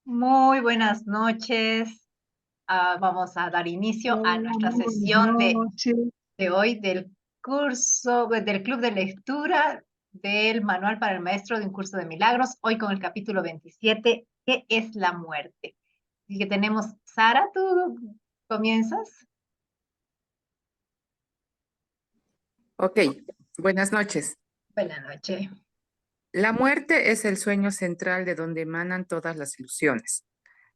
Muy buenas noches. Vamos a dar inicio a Hola, nuestra muy buenas sesión noches. de hoy del curso, del Club de Lectura del Manual para el Maestro de un Curso de Milagros, hoy con el capítulo 27, ¿qué es la muerte? Y que tenemos, Sara, ¿tú comienzas? Ok, buenas noches. Buenas noches. La muerte es el sueño central de donde emanan todas las ilusiones.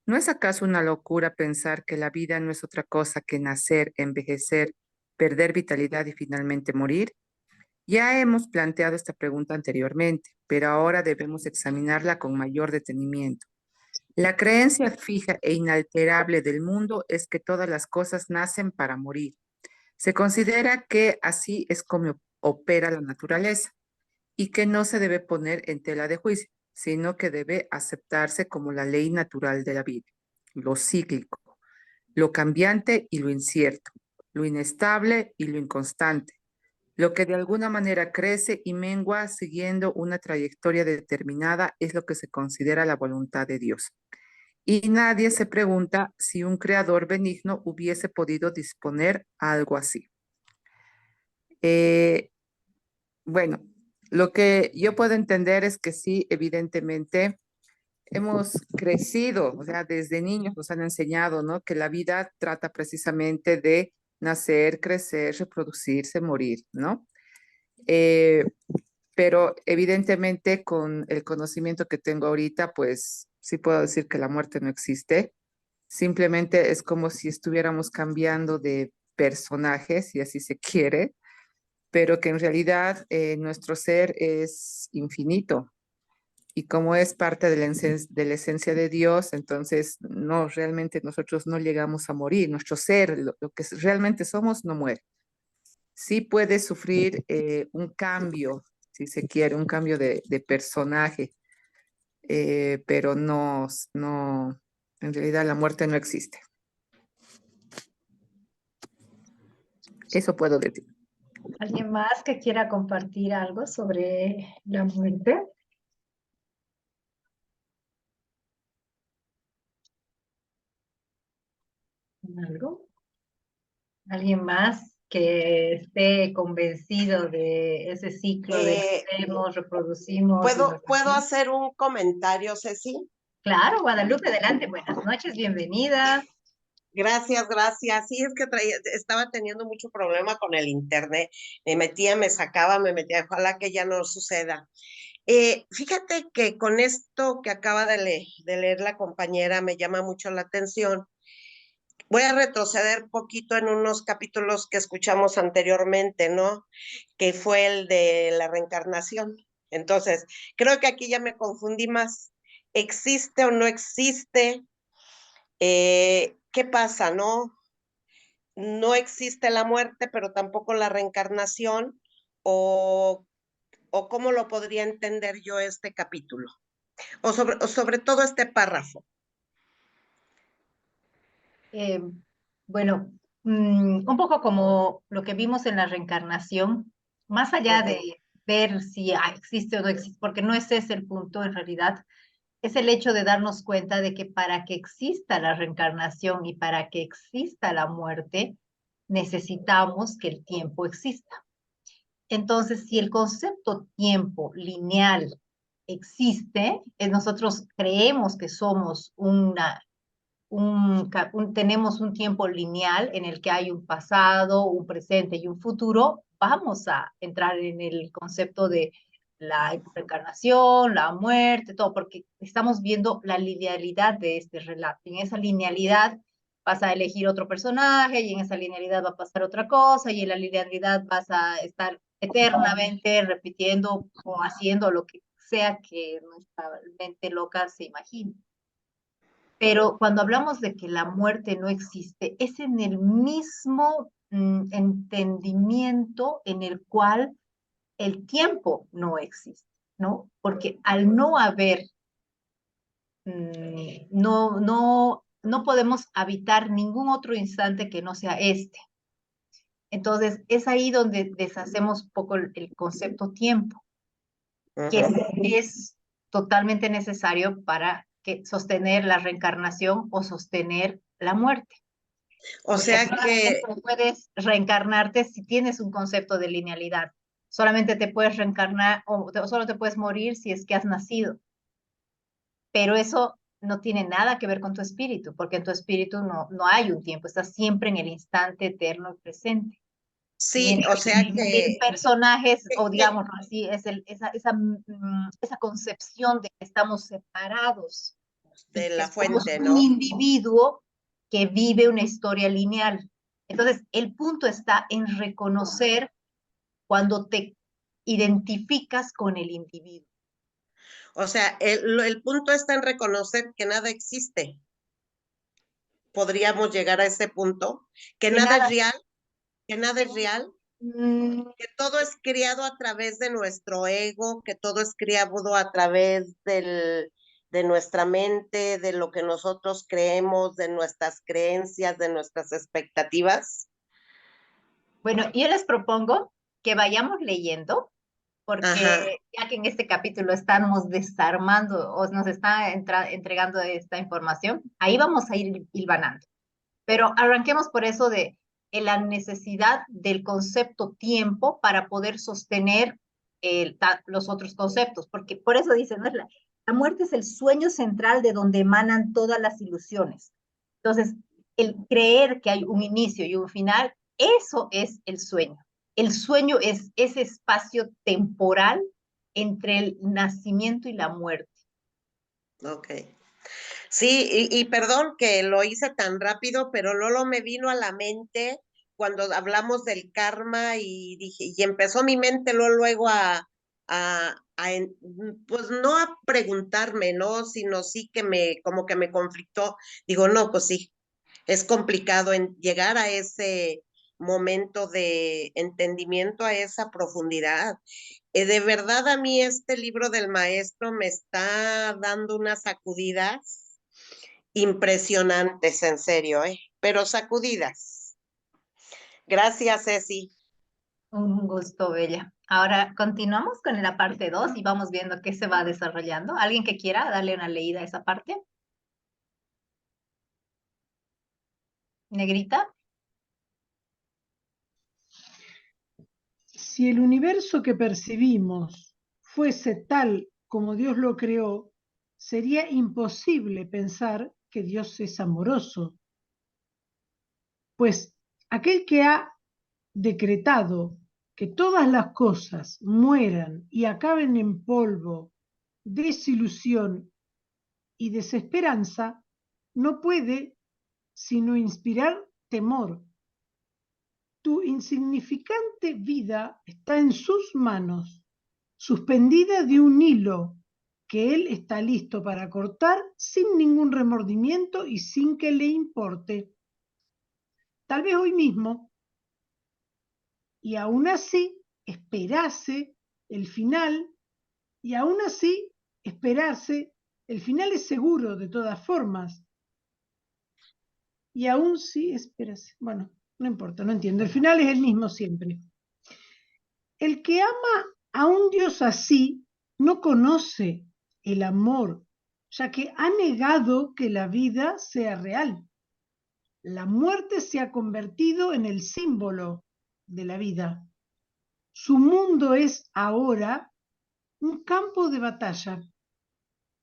¿No es acaso una locura pensar que la vida no es otra cosa que nacer, envejecer, perder vitalidad y finalmente morir? Ya hemos planteado esta pregunta anteriormente, pero ahora debemos examinarla con mayor detenimiento. La creencia fija e inalterable del mundo es que todas las cosas nacen para morir. Se considera que así es como opera la naturaleza y que no se debe poner en tela de juicio, sino que debe aceptarse como la ley natural de la vida, lo cíclico, lo cambiante y lo incierto, lo inestable y lo inconstante, lo que de alguna manera crece y mengua siguiendo una trayectoria determinada es lo que se considera la voluntad de Dios. Y nadie se pregunta si un creador benigno hubiese podido disponer algo así. Eh, Bueno, lo que yo puedo entender es que sí, evidentemente, hemos crecido, o sea, desde niños nos han enseñado, ¿no? Que la vida trata precisamente de nacer, crecer, reproducirse, morir, ¿no? Eh, pero evidentemente con el conocimiento que tengo ahorita, pues sí puedo decir que la muerte no existe. Simplemente es como si estuviéramos cambiando de personaje, si así se quiere, pero que en realidad nuestro ser es infinito y como es parte de la esencia de Dios, entonces no, realmente nosotros no llegamos a morir, nuestro ser, lo que realmente somos, no muere. Sí puede sufrir un cambio, si se quiere, un cambio de personaje, pero no, en realidad la muerte no existe. Eso puedo decir. ¿Alguien más que quiera compartir algo sobre la muerte? ¿Algo? ¿Alguien más que esté convencido de ese ciclo de Eh, nacemos, reproducimos y nos ¿puedo morimos? hacer un comentario, Ceci? Claro, Guadalupe, adelante, buenas noches, bienvenida. Gracias, gracias. Sí, es que estaba teniendo mucho problema con el internet. Me metía, me sacaba, me metía. Ojalá que ya no suceda. Fíjate que con esto que acaba de leer la compañera me llama mucho la atención. Voy a retroceder poquito en unos capítulos que escuchamos anteriormente, ¿no? Que fue el de la reencarnación. Entonces, creo que aquí ya me confundí más. ¿Existe o no existe? ¿Qué pasa, no? No existe la muerte, pero tampoco la reencarnación, o, o cómo lo podría entender yo este capítulo, o sobre todo este párrafo. Eh, bueno, un poco como lo que vimos en la reencarnación, más allá de Ujú. ver si existe o no existe, porque no ese es el punto en realidad, es el hecho de darnos cuenta de que para que exista la reencarnación y para que exista la muerte, necesitamos que el tiempo exista. Entonces, si el concepto tiempo lineal existe, nosotros creemos que somos tenemos un tiempo lineal en el que hay un pasado, un presente y un futuro, vamos a entrar en el concepto de la reencarnación, la muerte, todo, porque estamos viendo la linealidad de este relato. Y en esa linealidad vas a elegir otro personaje y en esa linealidad va a pasar otra cosa y en la linealidad vas a estar eternamente repitiendo o haciendo lo que sea que nuestra mente loca se imagine. Pero cuando hablamos de que la muerte no existe, es en el mismo entendimiento en el cual el tiempo no existe, ¿no? Porque al no haber, no podemos habitar ningún otro instante que no sea este. Entonces, es ahí donde deshacemos un poco el concepto tiempo. que Ujú. es totalmente necesario para sostener la reencarnación o sostener la muerte. O Porque sea que, solamente puedes reencarnarte si tienes un concepto de linealidad. Solamente te puedes reencarnar o solo te puedes morir si es que has nacido. Pero eso no tiene nada que ver con tu espíritu, porque en tu espíritu no hay un tiempo, estás siempre en el instante eterno y presente. sí, o Mientras que sea el personaje, o que digamos así, es esa concepción de que estamos separados de y que la somos fuente, un ¿no? individuo que vive una historia lineal. Entonces, el punto está en reconocer cuando te identificas con el individuo. O sea, el punto está en reconocer que nada existe. Podríamos llegar a ese punto, que Que nada es nada, real, que nada es real, mm, que todo es criado a través de nuestro ego, que todo es criado a través de nuestra mente, de lo que nosotros creemos, de nuestras creencias, de nuestras expectativas. bueno, yo les propongo que vayamos leyendo, Ajá, porque ya que en este capítulo estamos desarmando o nos está entregando esta información, ahí vamos a ir hilvanando. Pero arranquemos por eso de la necesidad del concepto tiempo para poder sostener los otros conceptos, porque por eso dice, ¿no? La muerte es el sueño central de donde emanan todas las ilusiones. Entonces, el creer que hay un inicio y un final, eso es el sueño. El sueño es ese espacio temporal entre el nacimiento y la muerte. ok. Sí, y perdón que lo hice tan rápido, pero Lolo me vino a la mente cuando hablamos del karma y dije, y empezó mi mente luego pues no a preguntarme, ¿no? Sino sí que como que me conflictó. Digo, no, pues sí, es complicado llegar a ese momento de entendimiento, a esa profundidad. De verdad, a mí este libro del maestro me está dando unas sacudidas impresionantes, en serio, ¿eh? Pero sacudidas. Gracias, Ceci. Un gusto, Bella. Ahora continuamos con la parte 2 y vamos viendo qué se va desarrollando. ¿Alguien que quiera darle una leída a esa parte? Negrita. Si el universo que percibimos fuese tal como Dios lo creó, sería imposible pensar que Dios es amoroso, pues aquel que ha decretado que todas las cosas mueran y acaben en polvo, desilusión y desesperanza, no puede sino inspirar temor. Tu insignificante vida está en sus manos, suspendida de un hilo que él está listo para cortar sin ningún remordimiento y sin que le importe. Tal vez hoy mismo, y aún así esperase el final, y aún así esperarse, el final es seguro de todas formas, y aún sí esperase. Bueno, no importa, no entiendo, el final es el mismo siempre. El que ama a un Dios así no conoce el amor, ya que ha negado que la vida sea real. La muerte se ha convertido en el símbolo de la vida. Su mundo es ahora un campo de batalla,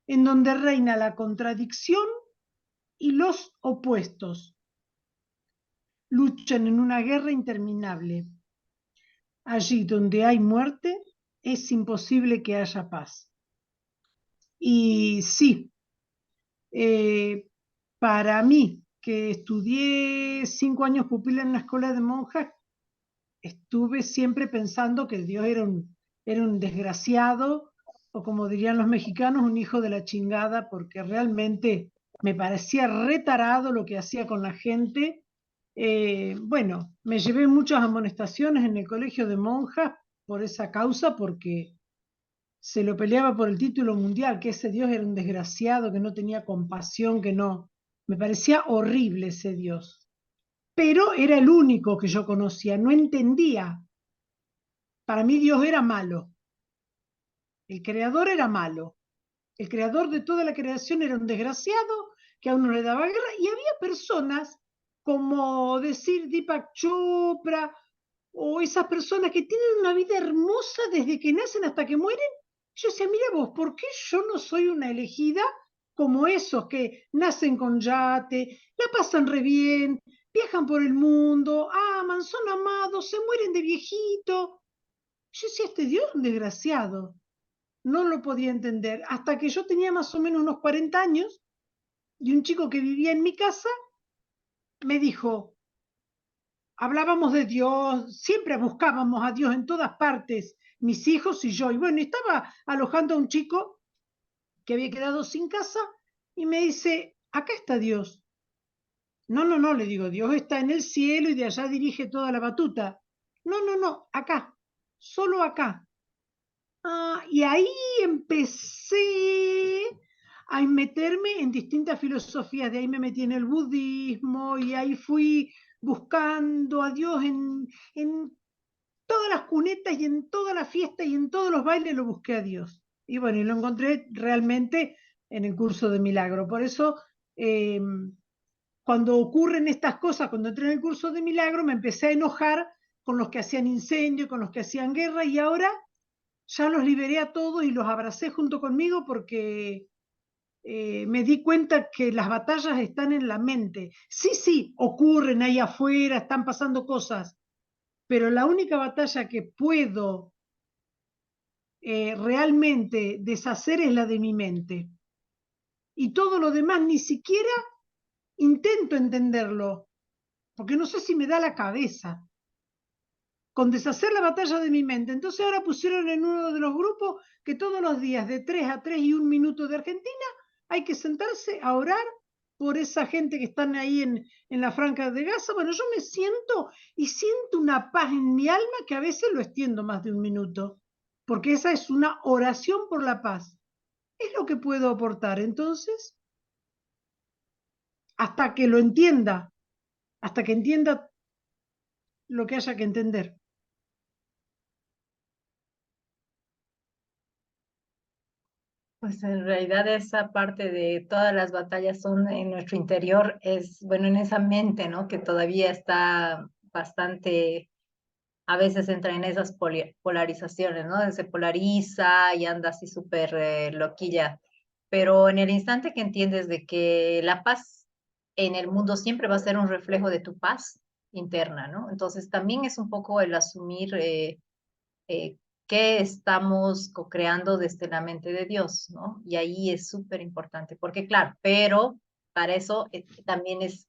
en donde reina la contradicción y los opuestos. Luchan en una guerra interminable. Allí donde hay muerte, es imposible que haya paz. Y sí, eh, para mí, que estudié 5 años pupila en una escuela de monjas, estuve siempre pensando que Dios era un desgraciado, o como dirían los mexicanos, un hijo de la chingada, porque realmente me parecía retarado lo que hacía con la gente. Bueno, me llevé muchas amonestaciones en el colegio de monjas por esa causa, porque se lo peleaba por el título mundial, que ese Dios era un desgraciado, que no tenía compasión, que no. Me parecía horrible ese Dios. Pero era el único que yo conocía, no entendía. Para mí Dios era malo. El creador era malo. El creador de toda la creación era un desgraciado que a uno le daba guerra, y había personas como decir Deepak Chopra o esas personas que tienen una vida hermosa desde que nacen hasta que mueren. Yo decía, mira vos, ¿por qué yo no soy una elegida como esos que nacen con yate, la pasan re bien, viajan por el mundo, aman, son amados, se mueren de viejito? Yo decía, este Dios es un desgraciado. No lo podía entender hasta que yo tenía más o menos unos 40 años y un chico que vivía en mi casa me dijo, hablábamos de Dios, siempre buscábamos a Dios en todas partes, mis hijos y yo. Y bueno, estaba alojando a un chico que había quedado sin casa y me dice, acá está Dios. No, no, no, le digo, Dios está en el cielo y de allá dirige toda la batuta. No, no, no, acá, solo acá. Y ahí empecé a meterme en distintas filosofías. De ahí me metí en el budismo y ahí fui buscando a Dios en todas las cunetas y en todas las fiestas y en todos los bailes lo busqué a Dios. Y bueno, y lo encontré realmente en el curso de milagro. Por eso, cuando ocurren estas cosas, cuando entré en el curso de milagro, me empecé a enojar con los que hacían incendio, con los que hacían guerra, y ahora ya los liberé a todos y los abracé junto conmigo porque me di cuenta que las batallas están en la mente. Sí, sí, ocurren ahí afuera, están pasando cosas, pero la única batalla que puedo realmente deshacer es la de mi mente. Y todo lo demás ni siquiera intento entenderlo, porque no sé si me da la cabeza con deshacer la batalla de mi mente. Entonces ahora pusieron en uno de los grupos que todos los días de 3 a 3 y 1 minuto de Argentina hay que sentarse a orar por esa gente que están ahí en la Franja de Gaza. Bueno, yo me siento y siento una paz en mi alma que a veces lo extiendo más de 1 minuto, porque esa es una oración por la paz. Es lo que puedo aportar. Entonces, hasta que lo entienda, hasta que entienda lo que haya que entender. Pues en realidad esa parte de todas las batallas son en nuestro interior, es, bueno, en esa mente, ¿no? Que todavía está bastante, a veces entra en esas polarizaciones, ¿no? Se polariza y anda así súper loquilla. Pero en el instante que entiendes de que la paz en el mundo siempre va a ser un reflejo de tu paz interna, ¿no? Entonces también es un poco el asumir eh, qué estamos co-creando desde la mente de Dios, ¿no? Y ahí es súper importante, porque claro, pero para eso también es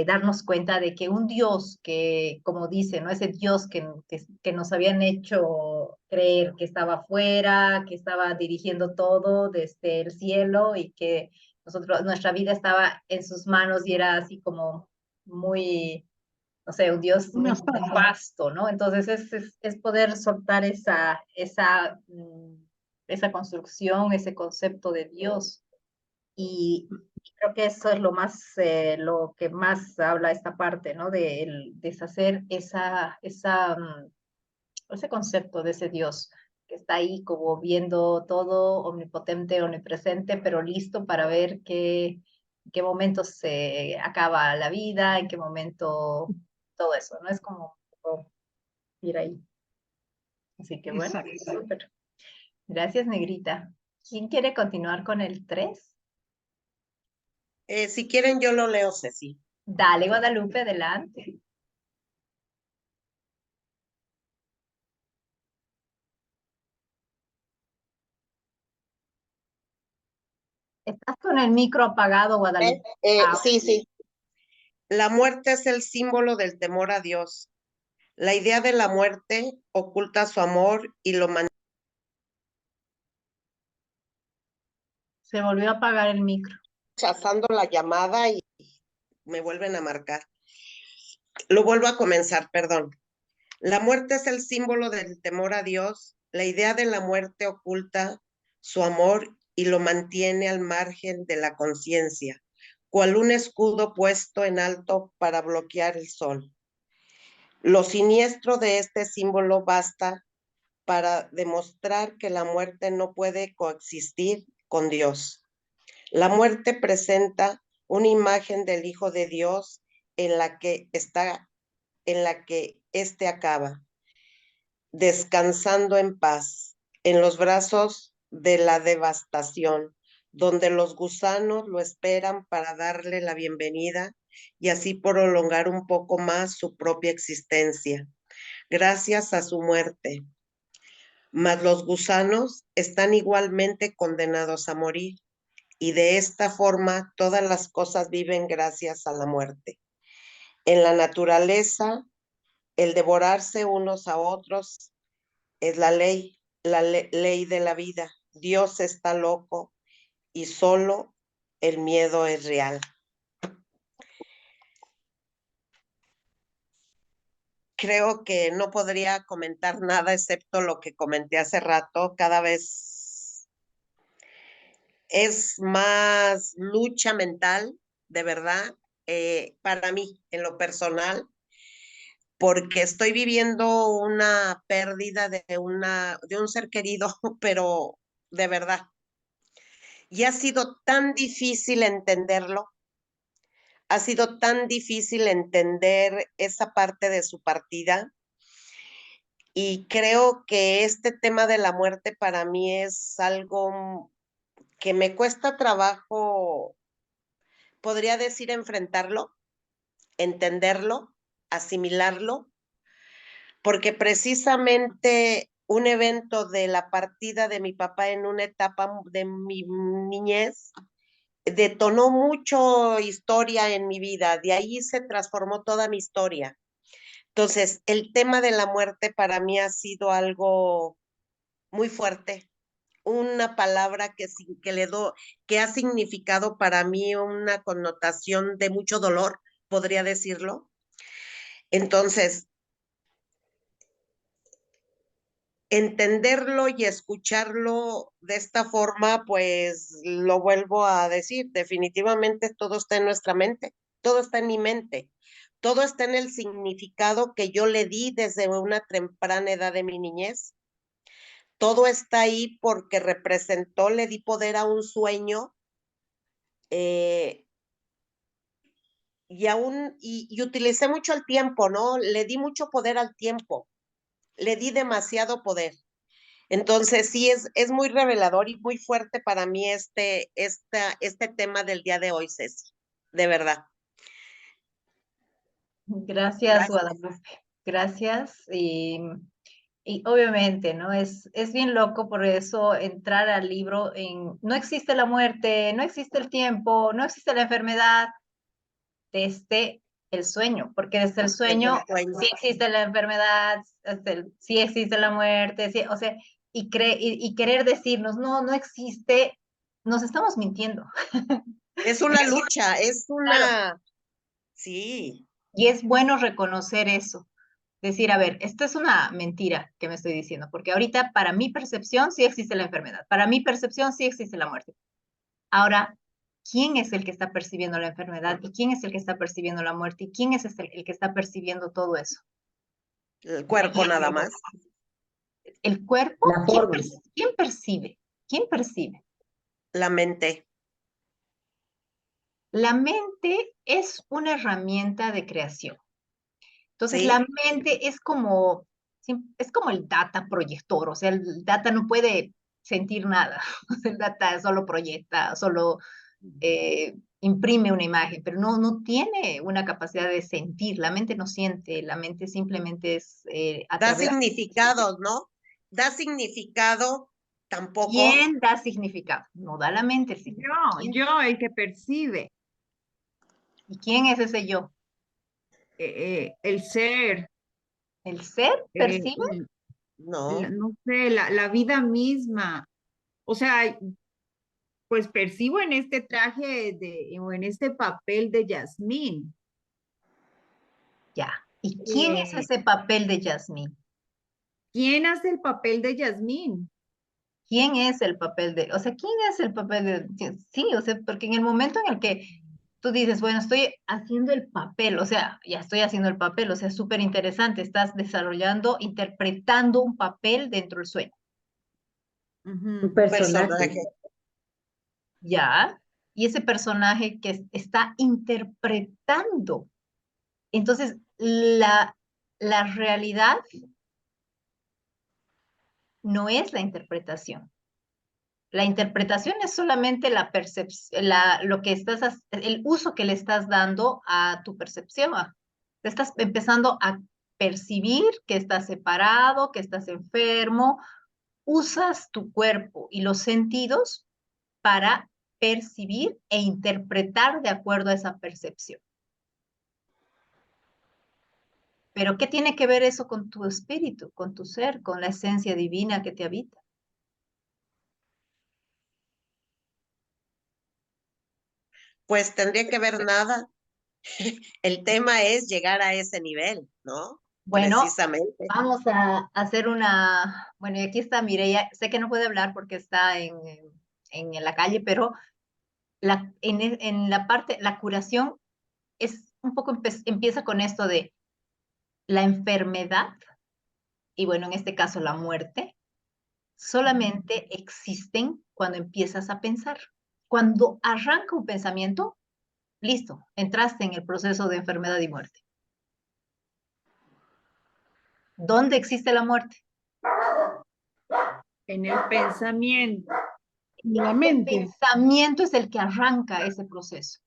darnos cuenta de que un Dios que, como dice, ¿no? Ese Dios que nos habían hecho creer que estaba afuera, que estaba dirigiendo todo desde el cielo y que nosotros, nuestra vida estaba en sus manos y era así como muy, no sé, un Dios muy Una farsa. vasto, ¿no? Entonces es poder soltar esa construcción, ese concepto de Dios. Y creo que eso es lo que más habla esta parte, ¿no? De deshacer ese concepto de ese Dios que está ahí como viendo todo, omnipotente, omnipresente, pero listo para ver en qué momento se acaba la vida, en qué momento todo eso, ¿no? Es como ir ahí. Así que bueno, Exacto. súper. Gracias, Negrita. ¿Quién quiere continuar con el 3? Si quieren, yo lo leo, Ceci. Dale, Guadalupe, adelante. Estás con el micro apagado, Guadalupe. Sí, sí. La muerte es el símbolo del temor a Dios. La idea de la muerte oculta su amor y lo mantiene. Se volvió a apagar el micro. Rechazando la llamada y me vuelven a marcar. Lo vuelvo a comenzar, perdón. La muerte es el símbolo del temor a Dios. La idea de la muerte oculta su amor y lo mantiene al margen de la conciencia, cual un escudo puesto en alto para bloquear el sol. Lo siniestro de este símbolo basta para demostrar que la muerte no puede coexistir con Dios. La muerte presenta una imagen del Hijo de Dios en la que éste acaba, descansando en paz, en los brazos de la devastación, donde los gusanos lo esperan para darle la bienvenida y así prolongar un poco más su propia existencia, gracias a su muerte. Mas los gusanos están igualmente condenados a morir, y de esta forma todas las cosas viven gracias a la muerte. En la naturaleza, el devorarse unos a otros es la ley de la vida. Dios está loco y solo el miedo es real. Creo que no podría comentar nada excepto lo que comenté hace rato. Cada vez es más lucha mental, de verdad, para mí, en lo personal, porque estoy viviendo una pérdida de un ser querido, pero de verdad. Y ha sido tan difícil entenderlo, ha sido tan difícil entender esa parte de su partida. Y creo que este tema de la muerte para mí es algo que me cuesta trabajo, podría decir, enfrentarlo, entenderlo, asimilarlo, porque precisamente un evento de la partida de mi papá en una etapa de mi niñez detonó mucho historia en mi vida, de ahí se transformó toda mi historia. Entonces, el tema de la muerte para mí ha sido algo muy fuerte, una palabra que ha significado para mí una connotación de mucho dolor, podría decirlo. Entonces, entenderlo y escucharlo de esta forma, pues lo vuelvo a decir, definitivamente todo está en nuestra mente, todo está en mi mente, todo está en el significado que yo le di desde una temprana edad de mi niñez. Todo está ahí porque representó, le di poder a un sueño, eh, y utilicé mucho el tiempo, ¿no? Le di mucho poder al tiempo, le di demasiado poder. Entonces sí es muy revelador y muy fuerte para mí este tema del día de hoy, Ceci, de verdad. Gracias, Guadalupe. Gracias. Y obviamente, ¿no? Es bien loco por eso entrar al libro en no existe la muerte, no existe el tiempo, no existe la enfermedad, desde el sueño, porque desde el sueño sí existe la enfermedad, sí existe la muerte, sí, o sea, y querer decirnos, no, no existe, nos estamos mintiendo. Es una lucha, es Claro. una... Sí, Y es bueno reconocer eso. Decir, a ver, esto es una mentira que me estoy diciendo, porque ahorita para mi percepción sí existe la enfermedad, para mi percepción sí existe la muerte. Ahora, ¿quién es el que está percibiendo la enfermedad? ¿Y quién es el que está percibiendo la muerte? ¿Y quién es el que está percibiendo todo eso? el cuerpo nada más. ¿El cuerpo? La ¿Quién, forma. quién percibe? ¿Quién percibe? La mente. La mente es una herramienta de creación. Entonces, ¿Sí? la mente es como el data proyector, o sea, el data no puede sentir nada, el data solo proyecta, solo imprime una imagen, pero no tiene una capacidad de sentir, la mente no siente, la mente simplemente es a Da través... significados, ¿no? Da significado tampoco. ¿Quién da significado? No da la mente el significado. El que percibe, ¿Y quién es ese yo? el ser, ¿El ser eh, percibe? No. no sé, la vida misma. O sea, pues percibo en este traje o en este papel de Yasmín. Ya. ¿Y quién es Eh, ese papel de Yasmín? ¿Quién hace el papel de Yasmín? ¿Quién es el papel de, o sea, quién es el papel de, sí, o sea, porque en el momento en el que tú dices, bueno, estoy haciendo el papel, o sea, ya estoy haciendo el papel, o sea, es súper interesante, estás desarrollando, interpretando un papel dentro del sueño, Un Ujú. personaje. ¿ya? Y ese personaje que está interpretando. Entonces, la realidad no es la interpretación. La interpretación es solamente la percepción, lo que el uso que le estás dando a tu percepción. Te estás empezando a percibir que estás separado, que estás enfermo. Usas tu cuerpo y los sentidos para percibir e interpretar de acuerdo a esa percepción. Pero ¿qué tiene que ver eso con tu espíritu, con tu ser, con la esencia divina que te habita? Pues tendría que ver nada. El tema es llegar a ese nivel, ¿no? Bueno, Precisamente. vamos a hacer bueno, y aquí está Mireia, sé que no puede hablar porque está en la calle, pero en la parte, la curación es un poco, empieza con esto de la enfermedad, y bueno, en este caso la muerte, solamente existen cuando empiezas a pensar. Cuando arranca un pensamiento, listo, entraste en el proceso de enfermedad y muerte. ¿Dónde existe la muerte? En el pensamiento. En la El mente. pensamiento es el que arranca ese proceso.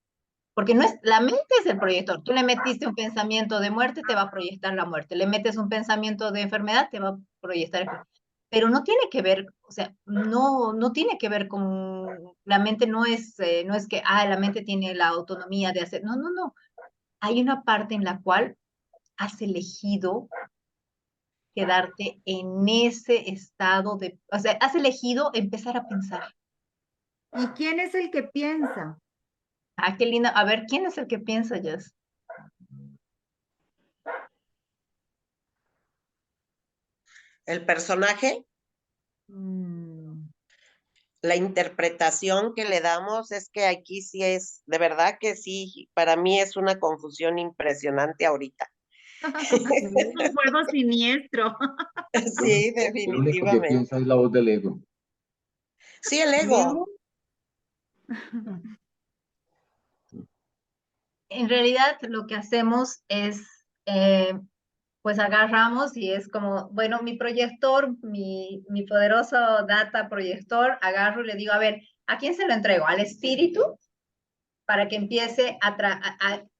Porque no es, la mente es el proyector. Tú le metiste un pensamiento de muerte, te va a proyectar la muerte. Le metes un pensamiento de enfermedad, te va a proyectar. Pero no tiene que ver, o sea, no tiene que ver con, la mente no es que, la mente tiene la autonomía de hacer, no. Hay una parte en la cual has elegido quedarte en ese estado de, o sea, has elegido empezar a pensar. ¿Y quién es el que piensa? Qué linda. A ver, ¿quién es el que piensa, Jess? El personaje, Mm. la interpretación que le damos es que aquí sí es, de verdad que sí, para mí es una confusión impresionante ahorita. Es un juego siniestro. Sí, El único que definitivamente. piensa es la voz del ego. Sí, el ego. Luego, En realidad lo que hacemos es, pues agarramos y es como, bueno, mi proyector, mi poderoso data proyector, agarro y le digo, a ver, ¿a quién se lo entrego? ¿Al espíritu? Para que empiece a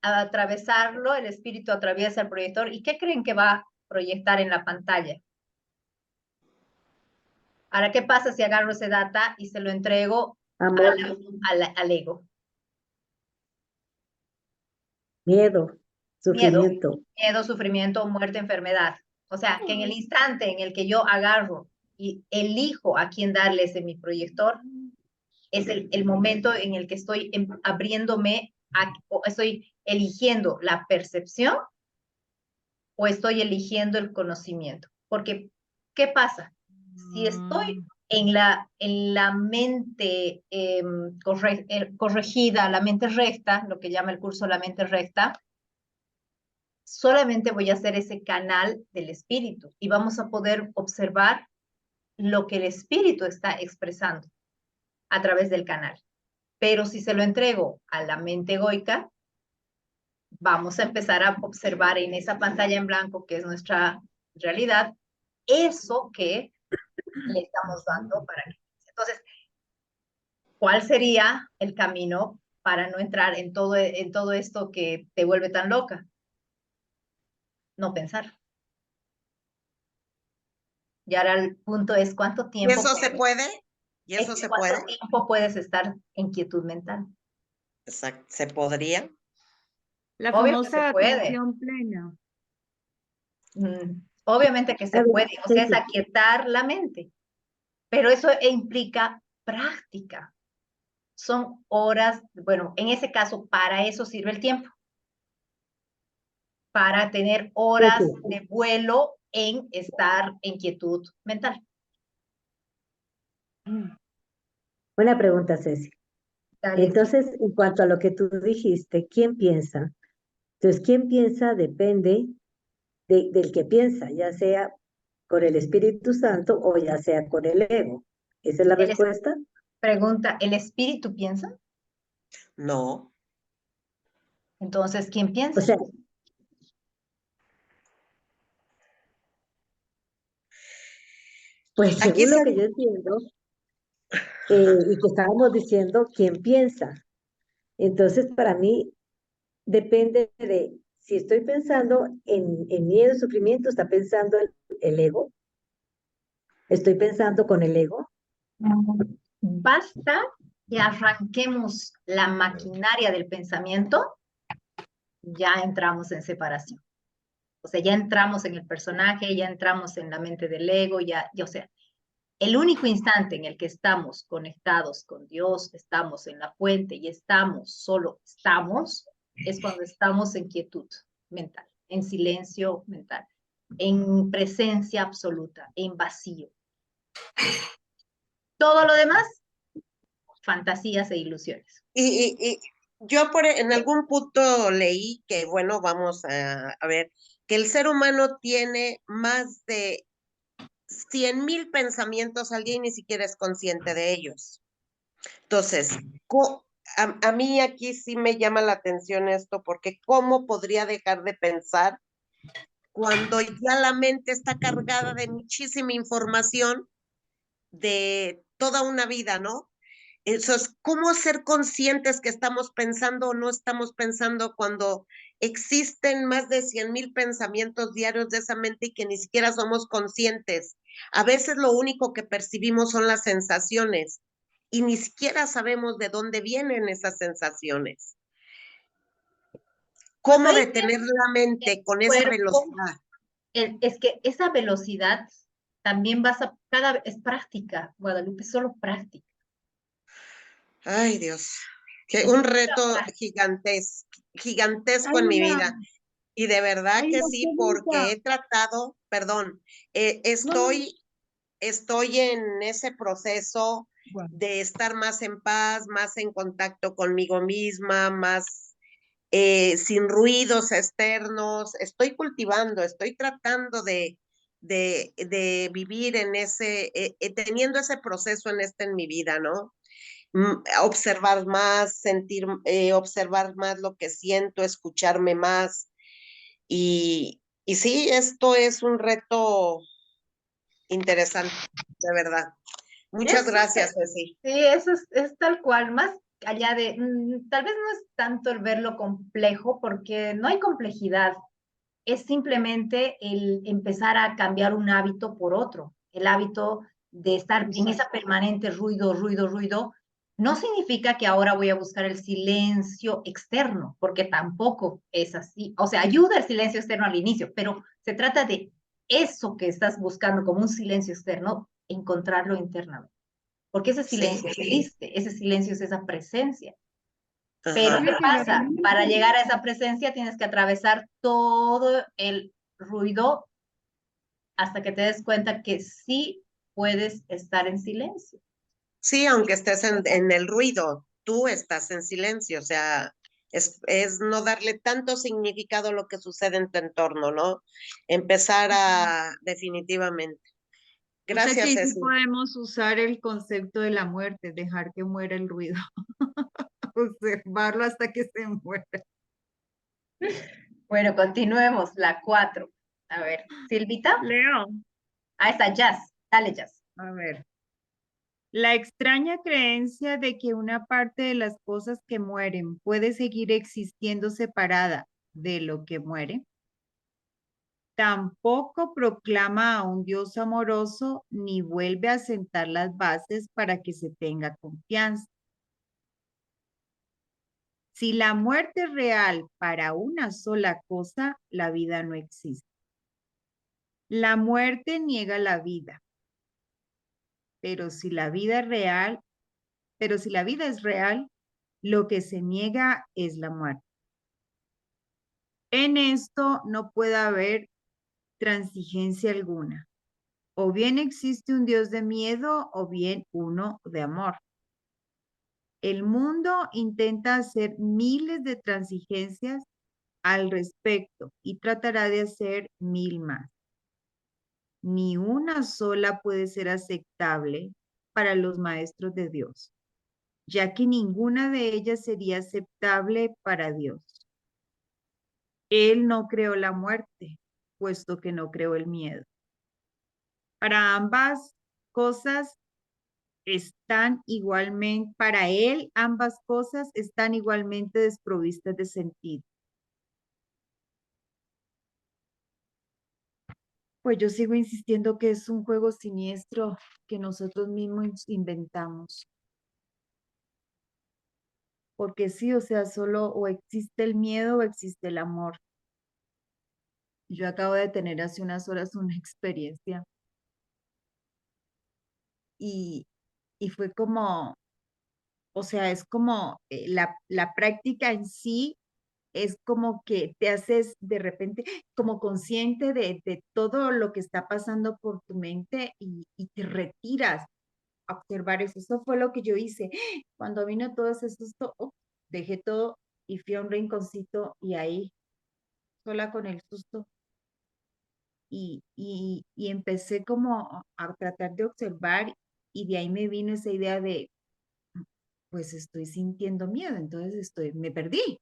atravesarlo, el espíritu atraviesa el proyector. ¿Y qué creen que va a proyectar en la pantalla? Ahora, ¿qué pasa si agarro ese data y se lo entrego Amor, al ego? miedo, Miedo, sufrimiento. miedo, sufrimiento, muerte, enfermedad. O sea, que en el instante en el que yo agarro y elijo a quién darle ese mi proyector, es el momento en el que estoy abriéndome, o estoy eligiendo la percepción o estoy eligiendo el conocimiento. Porque, ¿qué pasa? Si estoy en la mente corregida, la mente recta, lo que llama el curso la mente recta, solamente voy a hacer ese canal del espíritu y vamos a poder observar lo que el espíritu está expresando a través del canal. Pero si se lo entrego a la mente egoica, vamos a empezar a observar en esa pantalla en blanco, que es nuestra realidad, eso que le estamos dando para que. Entonces, ¿cuál sería el camino para no entrar en todo esto que te vuelve tan loca? No pensar. Y ahora el punto es cuánto ¿Y tiempo eso se puede? ¿Y eso se puede? cuánto tiempo puedes estar en quietud mental. Exacto. ¿Se podría? La Obvio que se famosa puede. atención plena. Obviamente que se A ver, puede, o sea, es Ceci, aquietar la mente, pero eso implica práctica. Son horas, bueno, en ese caso, para eso sirve el tiempo, para tener horas Ceci, de vuelo en estar en quietud mental. una pregunta, Ceci. Dale. Entonces, en cuanto a lo que tú dijiste, ¿quién piensa? Entonces, ¿quién piensa? Depende del que piensa, ya sea con el Espíritu Santo o ya sea con el ego. ¿Esa es la Él es- respuesta? Pregunta, ¿el espíritu piensa? No. Entonces, ¿quién O piensa? sea, pues Aquí según lo se... que yo entiendo, Ajá. y que estábamos diciendo, ¿quién piensa? Entonces, para mí, depende de si estoy pensando en miedo y sufrimiento, está pensando el ego, estoy pensando con el ego. Basta que arranquemos la maquinaria del pensamiento, ya entramos en separación. O sea, ya entramos en el personaje, ya entramos en la mente del ego, o sea, el único instante en el que estamos conectados con Dios, estamos en la fuente y solo estamos, es cuando estamos en quietud mental, en silencio mental, en presencia absoluta, en vacío. Todo lo demás, fantasías e ilusiones. Y yo en algún punto leí que, bueno, vamos a ver, que el ser humano tiene más de 100,000 pensamientos al día y ni siquiera es consciente de ellos. Entonces, a mí aquí sí me llama la atención esto, porque ¿cómo podría dejar de pensar cuando ya la mente está cargada de muchísima información de toda una vida, ¿no? Eso es cómo ser conscientes que estamos pensando o no estamos pensando cuando existen más de 100,000 pensamientos diarios de esa mente y que ni siquiera somos conscientes. A veces lo único que percibimos son las sensaciones y ni siquiera sabemos de dónde vienen esas sensaciones. Pues ¿Cómo ahí detener la el mente con esa cuerpo, velocidad? es que esa velocidad también es práctica, Guadalupe, solo práctica. Ay, Dios, que Es un pura reto práctica. gigantesco Hay en mi una, vida. Y de verdad hay que una sí, porque pregunta. he tratado, perdón, No, no, estoy en ese proceso bueno, de estar más en paz, más en contacto conmigo misma, más sin ruidos externos. Estoy cultivando, estoy tratando de vivir en teniendo ese proceso en mi vida, ¿no? Observar más, observar más lo que siento, escucharme más. Y sí, esto es un reto interesante, de verdad. Muchas Es gracias, súper. Ceci. Sí, eso es tal cual, más allá de, tal vez no es tanto el verlo complejo, porque no hay complejidad, es simplemente el empezar a cambiar un hábito por otro, el hábito de estar en esa permanente ruido, ruido, ruido. No significa que ahora voy a buscar el silencio externo, porque tampoco es así. O sea, ayuda el silencio externo al inicio, pero se trata de eso que estás buscando como un silencio externo, encontrarlo internamente. Porque ese Sí, silencio existe, ese silencio es esa presencia. Pero ajá. ¿qué fíjate, la pasa? Para herramienta, llegar a esa presencia tienes que atravesar todo el ruido hasta que te des cuenta que sí puedes estar en silencio. Sí, aunque estés en el ruido, tú estás en silencio, o sea, es no darle tanto significado a lo que sucede en tu entorno, ¿no? Empezar definitivamente. O sea que Gracias, ahí sí Ceci. podemos usar el concepto de la muerte, dejar que muera el ruido, observarlo hasta que se muera. Bueno, continuemos. La 4. A ver, Silvita. Leo, Ahí está, Jazz. Dale, Jazz. a ver. La extraña creencia de que una parte de las cosas que mueren puede seguir existiendo separada de lo que muere, tampoco proclama a un Dios amoroso ni vuelve a sentar las bases para que se tenga confianza. Si la muerte es real para una sola cosa, la vida no existe. La muerte niega la vida, pero si la vida es real, lo que se niega es la muerte. En esto no puede haber transigencia alguna. O bien existe un Dios de miedo o bien uno de amor. El mundo intenta hacer miles de transigencias al respecto y tratará de hacer 1000 más. Ni una sola puede ser aceptable para los maestros de Dios, ya que ninguna de ellas sería aceptable para Dios. Él no creó la muerte, puesto que no creó el miedo. Para ambas cosas están igualmente, para él ambas cosas están igualmente desprovistas de sentido. Pues yo sigo insistiendo que es un juego siniestro que nosotros mismos inventamos. Porque sí, o sea, solo o existe el miedo o existe el amor. Yo acabo de tener hace unas horas una experiencia y, y fue como, o sea, es como la práctica en sí es como que te haces de repente como consciente de todo lo que está pasando por tu mente y te retiras a observar eso. Eso fue lo que yo hice. Cuando vino todo ese susto, dejé todo y fui a un rinconcito y ahí, sola con el susto. Y empecé como a tratar de observar y de ahí me vino esa idea de, pues estoy sintiendo miedo, entonces me perdí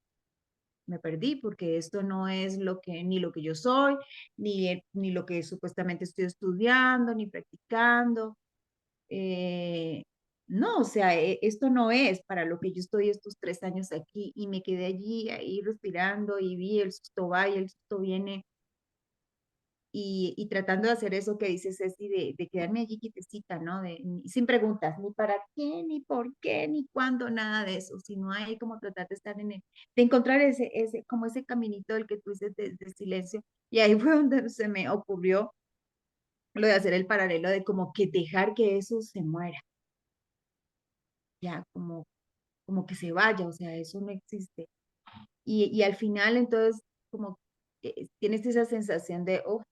porque esto no es ni lo que yo soy, ni lo que supuestamente estoy estudiando, ni practicando. Eh, no, o sea, esto no es para lo que yo estoy estos 3 años aquí y me quedé allí, ahí respirando y vi el susto va y el susto viene y tratando de hacer eso que dice Ceci, de quedarme allí quietecita, ¿no? Sin preguntas, ni para qué, ni por qué, ni cuándo, nada de eso, sino hay como tratar de estar de encontrar como ese caminito del que tú dices de silencio. Y ahí fue donde se me ocurrió lo de hacer el paralelo de como que dejar que eso se muera, ya, como que se vaya, o sea, eso no existe. Y al final, entonces, como tienes esa sensación de, oh,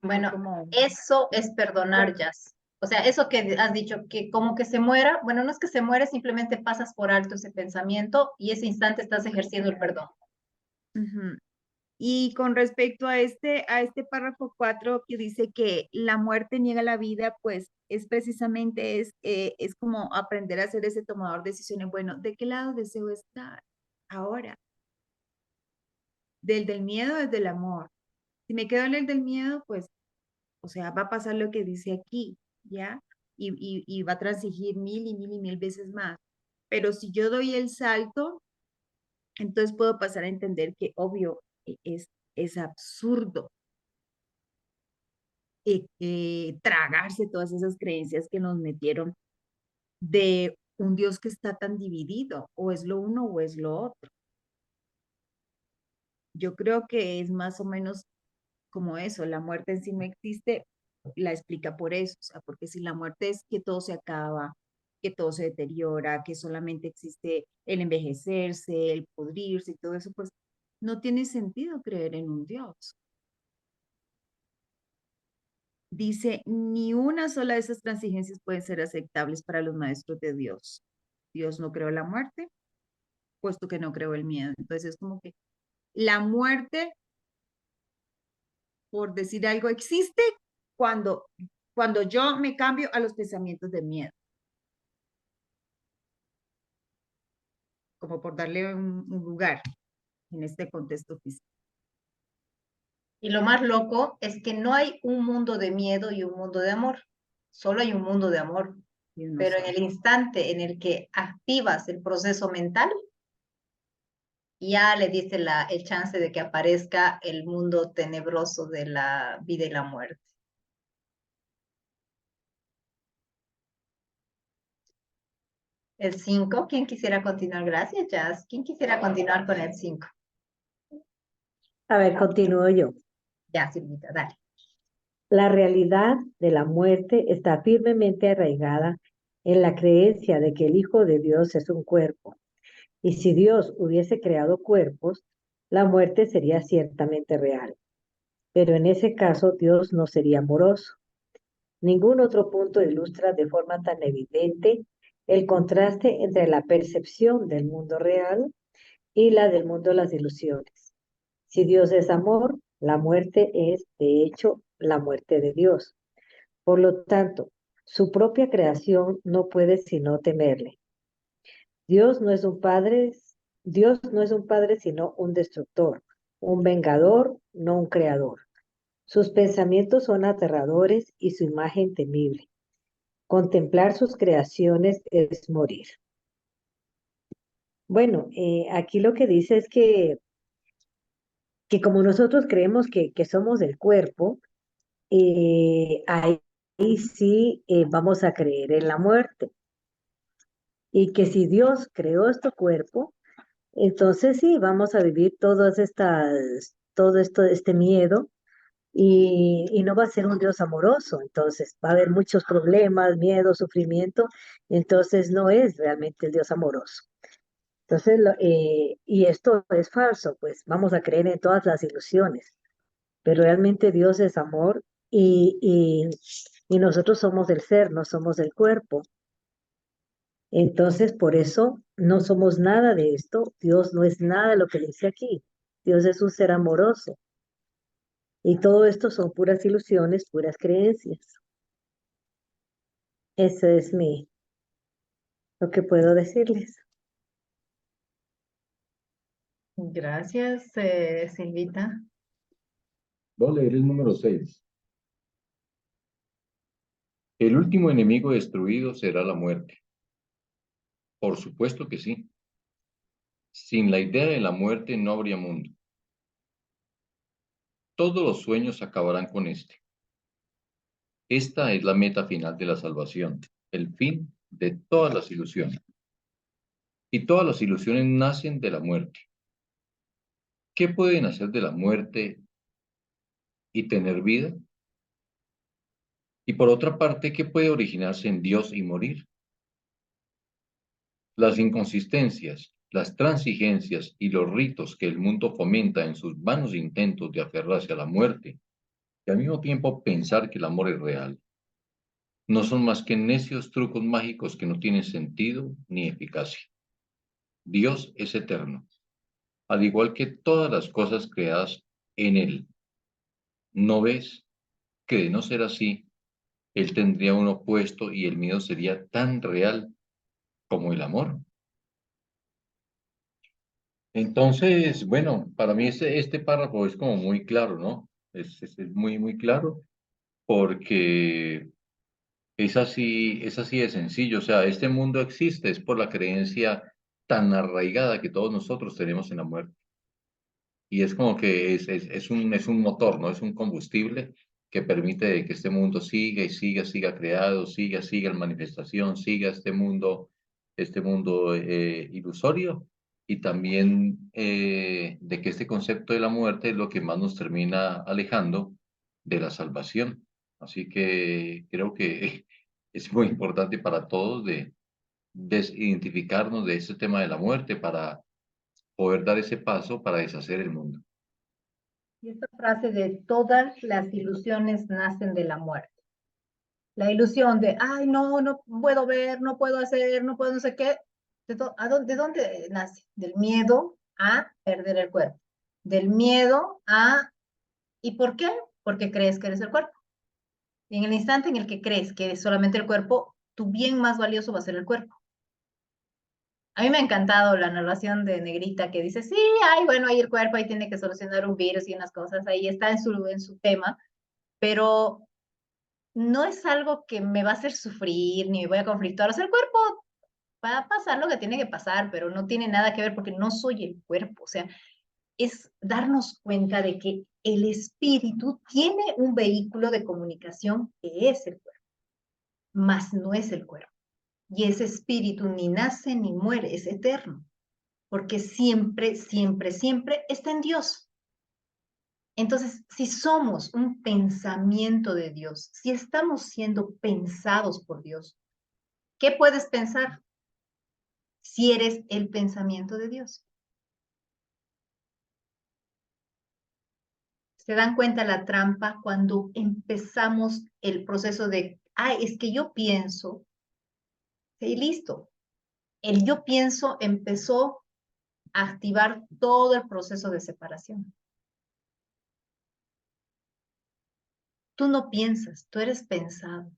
Bueno, como... eso es perdonar, Jazz. O sea, eso que has dicho, que como que se muera, bueno, no es que se muere, simplemente pasas por alto ese pensamiento y ese instante estás ejerciendo el perdón. Ujú. Y con respecto a este párrafo 4 que dice que la muerte niega la vida, pues es precisamente es como aprender a ser ese tomador de decisiones. Bueno, ¿de qué lado deseo estar ahora? ¿Del miedo o del amor? Si me quedo en el del miedo, pues, o sea, va a pasar lo que dice aquí, ¿ya? Y va a transigir 1000 y 1000 y 1000 veces más. Pero si yo doy el salto, entonces puedo pasar a entender que, obvio, es absurdo tragarse todas esas creencias que nos metieron de un Dios que está tan dividido, o es lo uno o es lo otro. Yo creo que es más o menos como eso, la muerte en sí no existe, la explica por eso, o sea, porque si la muerte es que todo se acaba, que todo se deteriora, que solamente existe el envejecerse, el pudrirse y todo eso, pues no tiene sentido creer en un Dios. Dice, ni una sola de esas transigencias pueden ser aceptables para los maestros de Dios. Dios no creó la muerte, puesto que no creó el miedo. Entonces es como que la muerte, por decir algo, existe cuando, cuando yo me cambio a los pensamientos de miedo. Como por darle un lugar en este contexto físico. Y lo más loco es que no hay un mundo de miedo y un mundo de amor, solo hay un mundo de amor. Pero en el instante en el que activas el proceso mental, ya le diste el chance de que aparezca el mundo tenebroso de la vida y la muerte. El 5, ¿quién quisiera continuar? Gracias, Jazz. ¿Quién quisiera continuar con el 5? A ver, continúo yo. Ya, Silvita, dale. La realidad de la muerte está firmemente arraigada en la creencia de que el Hijo de Dios es un cuerpo. Y si Dios hubiese creado cuerpos, la muerte sería ciertamente real. Pero en ese caso Dios no sería amoroso. Ningún otro punto ilustra de forma tan evidente el contraste entre la percepción del mundo real y la del mundo de las ilusiones. Si Dios es amor, la muerte es, de hecho, la muerte de Dios. Por lo tanto, su propia creación no puede sino temerle. Dios no es un padre, Dios no es un padre sino un destructor, un vengador, no un creador. Sus pensamientos son aterradores y su imagen temible. Contemplar sus creaciones es morir. Bueno, aquí lo que dice es que como nosotros creemos que somos el cuerpo, ahí sí vamos a creer en la muerte. Y que si Dios creó este cuerpo, entonces sí, vamos a vivir todo esto, este miedo, y no va a ser un Dios amoroso. Entonces va a haber muchos problemas, miedo, sufrimiento, entonces no es realmente el Dios amoroso. Entonces, y esto es falso, pues vamos a creer en todas las ilusiones, pero realmente Dios es amor y nosotros somos el ser, no somos el cuerpo. Entonces, por eso no somos nada de esto. Dios no es nada de lo que dice aquí. Dios es un ser amoroso. Y todo esto son puras ilusiones, puras creencias. Eso es lo que puedo decirles. Gracias, Silvita. Voy a leer el número 6. El último enemigo destruido será la muerte. Por supuesto que sí. Sin la idea de la muerte no habría mundo. Todos los sueños acabarán con este. Esta es la meta final de la salvación, el fin de todas las ilusiones. Y todas las ilusiones nacen de la muerte. ¿Qué puede nacer de la muerte y tener vida? Y por otra parte, ¿qué puede originarse en Dios y morir? Las inconsistencias, las transigencias y los ritos que el mundo fomenta en sus vanos intentos de aferrarse a la muerte y al mismo tiempo pensar que el amor es real, no son más que necios trucos mágicos que no tienen sentido ni eficacia. Dios es eterno, al igual que todas las cosas creadas en Él. ¿No ves que de no ser así, Él tendría un opuesto y el miedo sería tan real como el amor? Entonces, bueno, para mí este párrafo es como muy claro, ¿no? Es muy, muy claro porque es así de sencillo. O sea, este mundo existe, es por la creencia tan arraigada que todos nosotros tenemos en la muerte. Y es como que es un motor, ¿no? Es un combustible que permite que este mundo siga y siga, siga creado, siga en manifestación, siga este mundo ilusorio. Y también de que este concepto de la muerte es lo que más nos termina alejando de la salvación. Así que creo que es muy importante para todos de desidentificarnos de este tema de la muerte para poder dar ese paso para deshacer el mundo. Y esta frase de todas las ilusiones nacen de la muerte. La ilusión de, ay, no, no puedo ver, no puedo hacer, no puedo no sé qué. ¿De dónde nace? Del miedo a perder el cuerpo. Del miedo a, ¿y por qué? Porque crees que eres el cuerpo. Y en el instante en el que crees que eres solamente el cuerpo, tu bien más valioso va a ser el cuerpo. A mí me ha encantado la narración de Negrita que dice, sí, ay, bueno, ahí el cuerpo, ahí tiene que solucionar un virus y unas cosas, ahí está en su tema, pero no es algo que me va a hacer sufrir ni me voy a conflictuar. O sea, el cuerpo va a pasar lo que tiene que pasar, pero no tiene nada que ver porque no soy el cuerpo. O sea, es darnos cuenta de que el espíritu tiene un vehículo de comunicación que es el cuerpo, mas no es el cuerpo. Y ese espíritu ni nace ni muere, es eterno, porque siempre, siempre, siempre está en Dios. Entonces, si somos un pensamiento de Dios, si estamos siendo pensados por Dios, ¿qué puedes pensar si eres el pensamiento de Dios? ¿Se dan cuenta la trampa cuando empezamos el proceso de, es que yo pienso Y listo. El yo pienso empezó a activar todo el proceso de separación. Tú no piensas, tú eres pensado.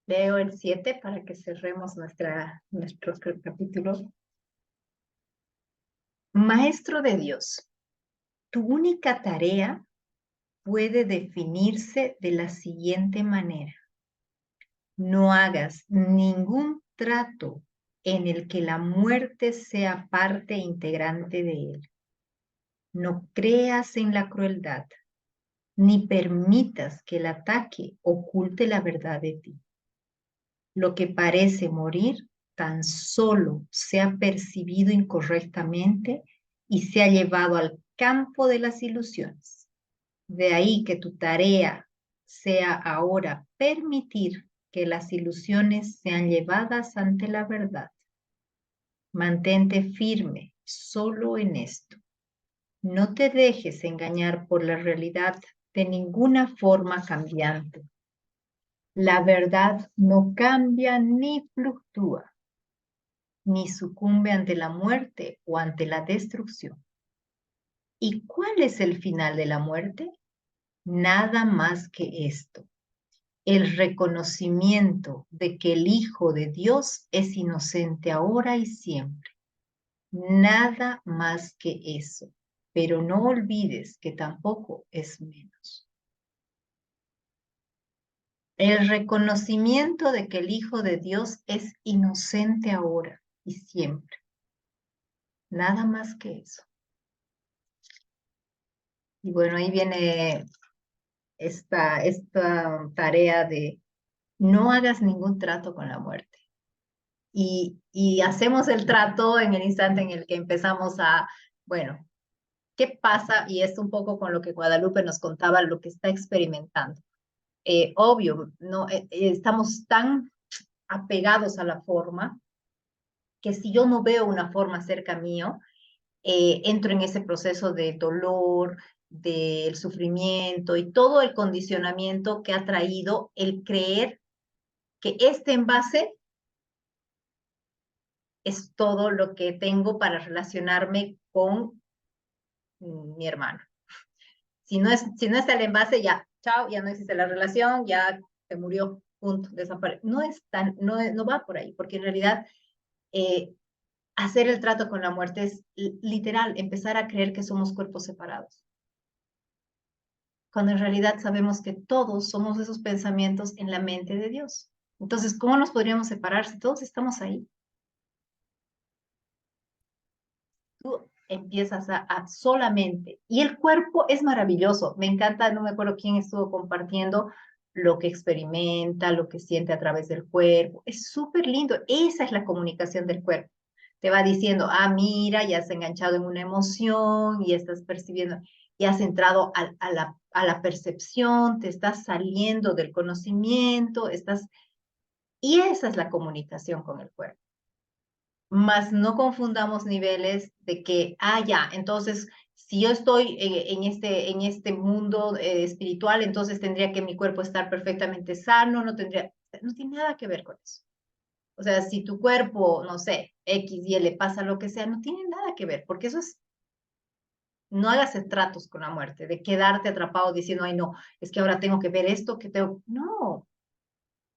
Leo el 7 para que cerremos nuestro capítulo. Maestro de Dios, tu única tarea puede definirse de la siguiente manera. No hagas ningún trato en el que la muerte sea parte integrante de él. No creas en la crueldad, ni permitas que el ataque oculte la verdad de ti. Lo que parece morir tan solo se ha percibido incorrectamente y se ha llevado al campo de las ilusiones. De ahí que tu tarea sea ahora permitir que las ilusiones sean llevadas ante la verdad. Mantente firme solo en esto. No te dejes engañar por la realidad de ninguna forma cambiante. La verdad no cambia ni fluctúa, ni sucumbe ante la muerte o ante la destrucción. ¿Y cuál es el final de la muerte? Nada más que esto, el reconocimiento de que el Hijo de Dios es inocente ahora y siempre. Nada más que eso, pero no olvides que tampoco es menos. El reconocimiento de que el Hijo de Dios es inocente ahora y siempre. Nada más que eso. Y bueno, ahí viene esta tarea de no hagas ningún trato con la muerte. Y hacemos el trato en el instante en el que empezamos a, bueno, ¿qué pasa? Y esto un poco con lo que Guadalupe nos contaba, lo que está experimentando. Obvio, no, estamos tan apegados a la forma que si yo no veo una forma cerca mío, entro en ese proceso de dolor, del sufrimiento y todo el condicionamiento que ha traído el creer que este envase es todo lo que tengo para relacionarme con mi hermano. Si no está el envase, ya, chao, ya no existe la relación, ya se murió, punto, desaparece. No va por ahí, porque en realidad hacer el trato con la muerte es literal, empezar a creer que somos cuerpos separados. Cuando en realidad sabemos que todos somos esos pensamientos en la mente de Dios. Entonces, ¿cómo nos podríamos separar si todos estamos ahí? Tú empiezas a solamente, y el cuerpo es maravilloso, me encanta, no me acuerdo quién estuvo compartiendo lo que experimenta, lo que siente a través del cuerpo, es súper lindo, esa es la comunicación del cuerpo, te va diciendo, mira, ya has enganchado en una emoción, y estás percibiendo, y has entrado a la percepción, te estás saliendo del conocimiento, y esa es la comunicación con el cuerpo. Más no confundamos niveles de que, ya, entonces, si yo estoy en este mundo espiritual, entonces tendría que mi cuerpo estar perfectamente sano, no tiene nada que ver con eso. O sea, si tu cuerpo, no sé, X y le pasa lo que sea, no tiene nada que ver, porque eso es, no hagas tratos con la muerte, de quedarte atrapado diciendo, ay, no, es que ahora tengo que ver esto, que tengo, no,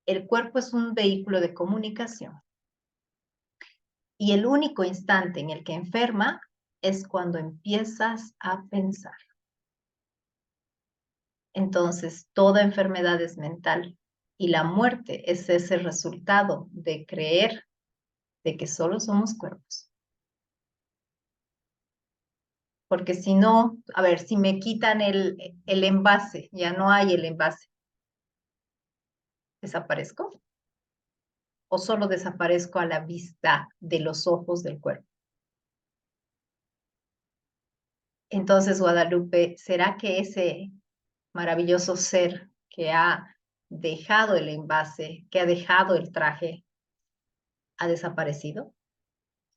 el cuerpo es un vehículo de comunicación. Y el único instante en el que enferma es cuando empiezas a pensar. Entonces, toda enfermedad es mental y la muerte es ese resultado de creer de que solo somos cuerpos. Porque si no, a ver, si me quitan el envase, ya no hay el envase, ¿desaparezco? ¿O solo desaparezco a la vista de los ojos del cuerpo? Entonces, Guadalupe, ¿será que ese maravilloso ser que ha dejado el envase, que ha dejado el traje, ha desaparecido?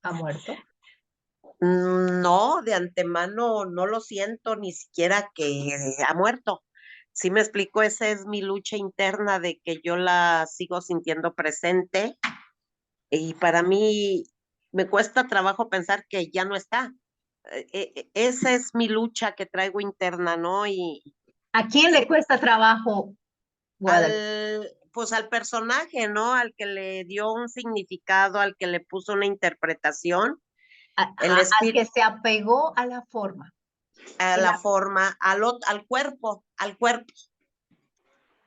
ha muerto. No, de antemano no lo siento ni siquiera que ha muerto. Sí me explico, esa es mi lucha interna de que yo la sigo sintiendo presente y para mí me cuesta trabajo pensar que ya no está. Esa es mi lucha que traigo interna, ¿no? Y ¿A quién le cuesta trabajo, Guadalupe? pues al personaje, ¿no? Al que le dio un significado, al que le puso una interpretación, el Ajá, al que espíritu, se apegó a la forma. a El la forma, al cuerpo, al cuerpo.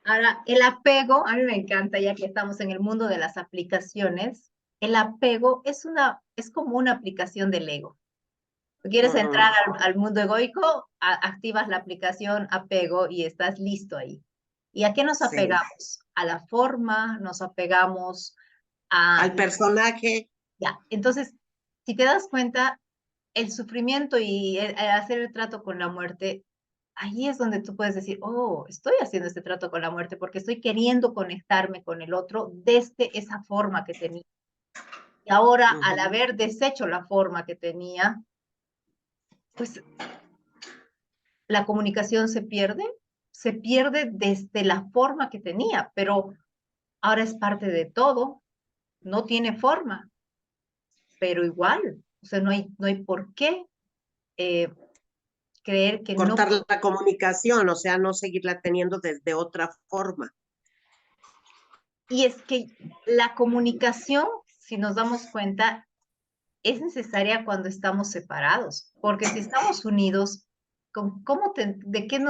Ahora, el apego, a mí me encanta, ya que estamos en el mundo de las aplicaciones, el apego es como una aplicación del ego. ¿Quieres entrar al mundo egoico? Activas la aplicación apego y estás listo ahí. ¿Y a qué nos Sí, apegamos? A la forma, nos apegamos a... al personaje. Ya, entonces, si te das cuenta, el sufrimiento y hacer el trato con la muerte, ahí es donde tú puedes decir, oh, estoy haciendo este trato con la muerte porque estoy queriendo conectarme con el otro desde esa forma que tenía. Y ahora, al haber deshecho la forma que tenía, pues la comunicación se pierde desde la forma que tenía, pero ahora es parte de todo, no tiene forma, pero igual, o sea, no hay por qué creer que no. Cortar la comunicación, o sea, no seguirla teniendo desde otra forma. Y es que la comunicación, si nos damos cuenta, es necesaria cuando estamos separados, porque si estamos unidos, ¿de qué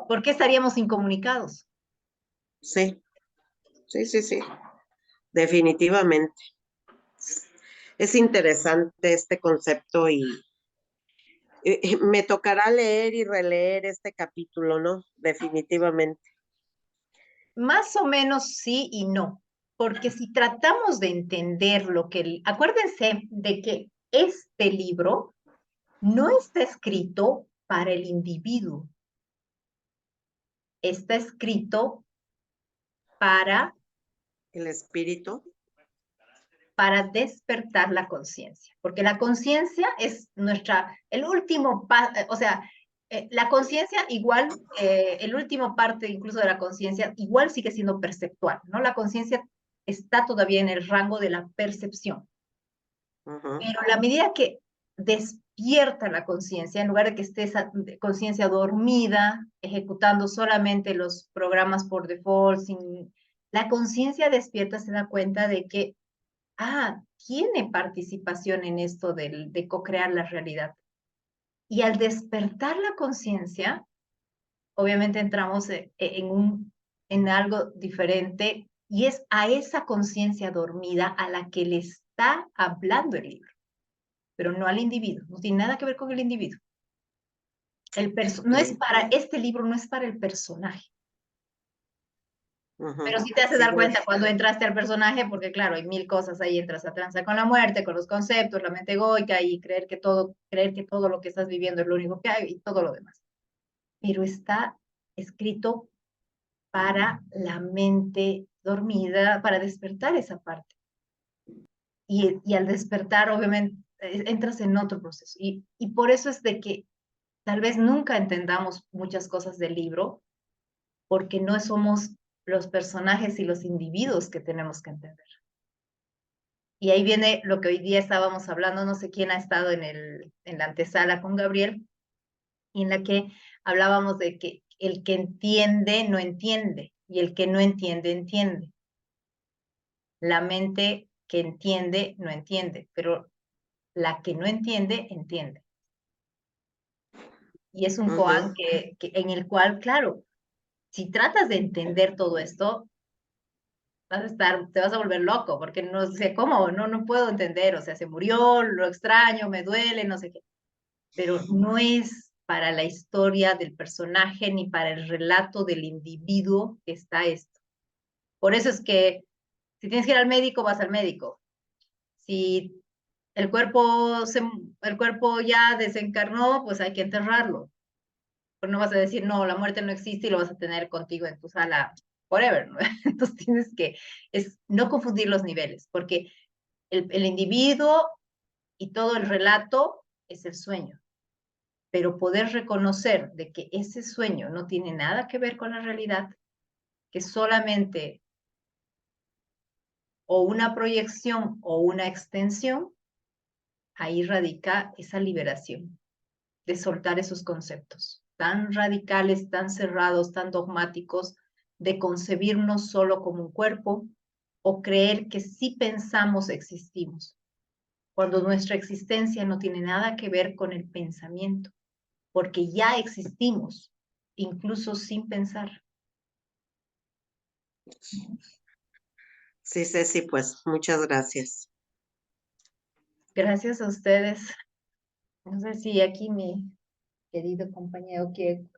por qué estaríamos incomunicados? Sí, sí, sí, sí, definitivamente. Es interesante este concepto y me tocará leer y releer este capítulo, ¿no? Definitivamente. Más o menos sí y no, porque si tratamos de entender acuérdense de que este libro no está escrito para el individuo, está escrito para, El espíritu. para despertar la conciencia, porque la conciencia es el último paso, o sea, la conciencia igual, el último parte incluso de la conciencia igual sigue siendo perceptual, ¿no? La conciencia está todavía en el rango de la percepción. Pero la medida que despierta la conciencia, en lugar de que esté esa conciencia dormida, ejecutando solamente los programas por default, la conciencia despierta se da cuenta de que, tiene participación en esto de co-crear la realidad. Y al despertar la conciencia, obviamente entramos en algo diferente y es a esa conciencia dormida a la que le está hablando el libro, pero no al individuo, no tiene nada que ver con el individuo. No es para, este libro no es para el personaje, pero sí te hace Sí, dar cuenta cuando entraste al personaje, porque claro, hay mil cosas ahí, entras a tranza con la muerte, con los conceptos, la mente egoica y creer que todo lo que estás viviendo es lo único que hay y todo lo demás. Pero está escrito para la mente dormida, para despertar esa parte. Y al despertar, obviamente, entras en otro proceso. Y por eso es de que tal vez nunca entendamos muchas cosas del libro, porque no somos los personajes y los individuos que tenemos que entender. Y ahí viene lo que hoy día estábamos hablando, no sé quién ha estado en la antesala con Gabriel, y en la que hablábamos de que el que entiende no entiende, y el que no entiende entiende. La mente que entiende no entiende, pero la que no entiende entiende. Y es un koan en el cual, claro, si tratas de entender todo esto, te vas a volver loco, porque no sé cómo, no puedo entender, o sea, se murió, lo extraño, me duele, no sé qué, pero no es para la historia del personaje ni para el relato del individuo que está esto. Por eso es que si tienes que ir al médico, vas al médico. Si el cuerpo ya desencarnó, pues hay que enterrarlo. Pero no vas a decir, no, la muerte no existe y lo vas a tener contigo en tu sala forever, ¿no? Entonces tienes que no confundir los niveles, porque El individuo y todo el relato es el sueño. Pero poder reconocer de que ese sueño no tiene nada que ver con la realidad, que solamente o una proyección o una extensión, ahí radica esa liberación de soltar esos conceptos tan radicales, tan cerrados, tan dogmáticos, de concebirnos solo como un cuerpo o creer que si pensamos existimos, cuando nuestra existencia no tiene nada que ver con el pensamiento, porque ya existimos, incluso sin pensar. Sí, Ceci, pues muchas gracias. Gracias a ustedes. No sé si aquí mi querido compañero quiere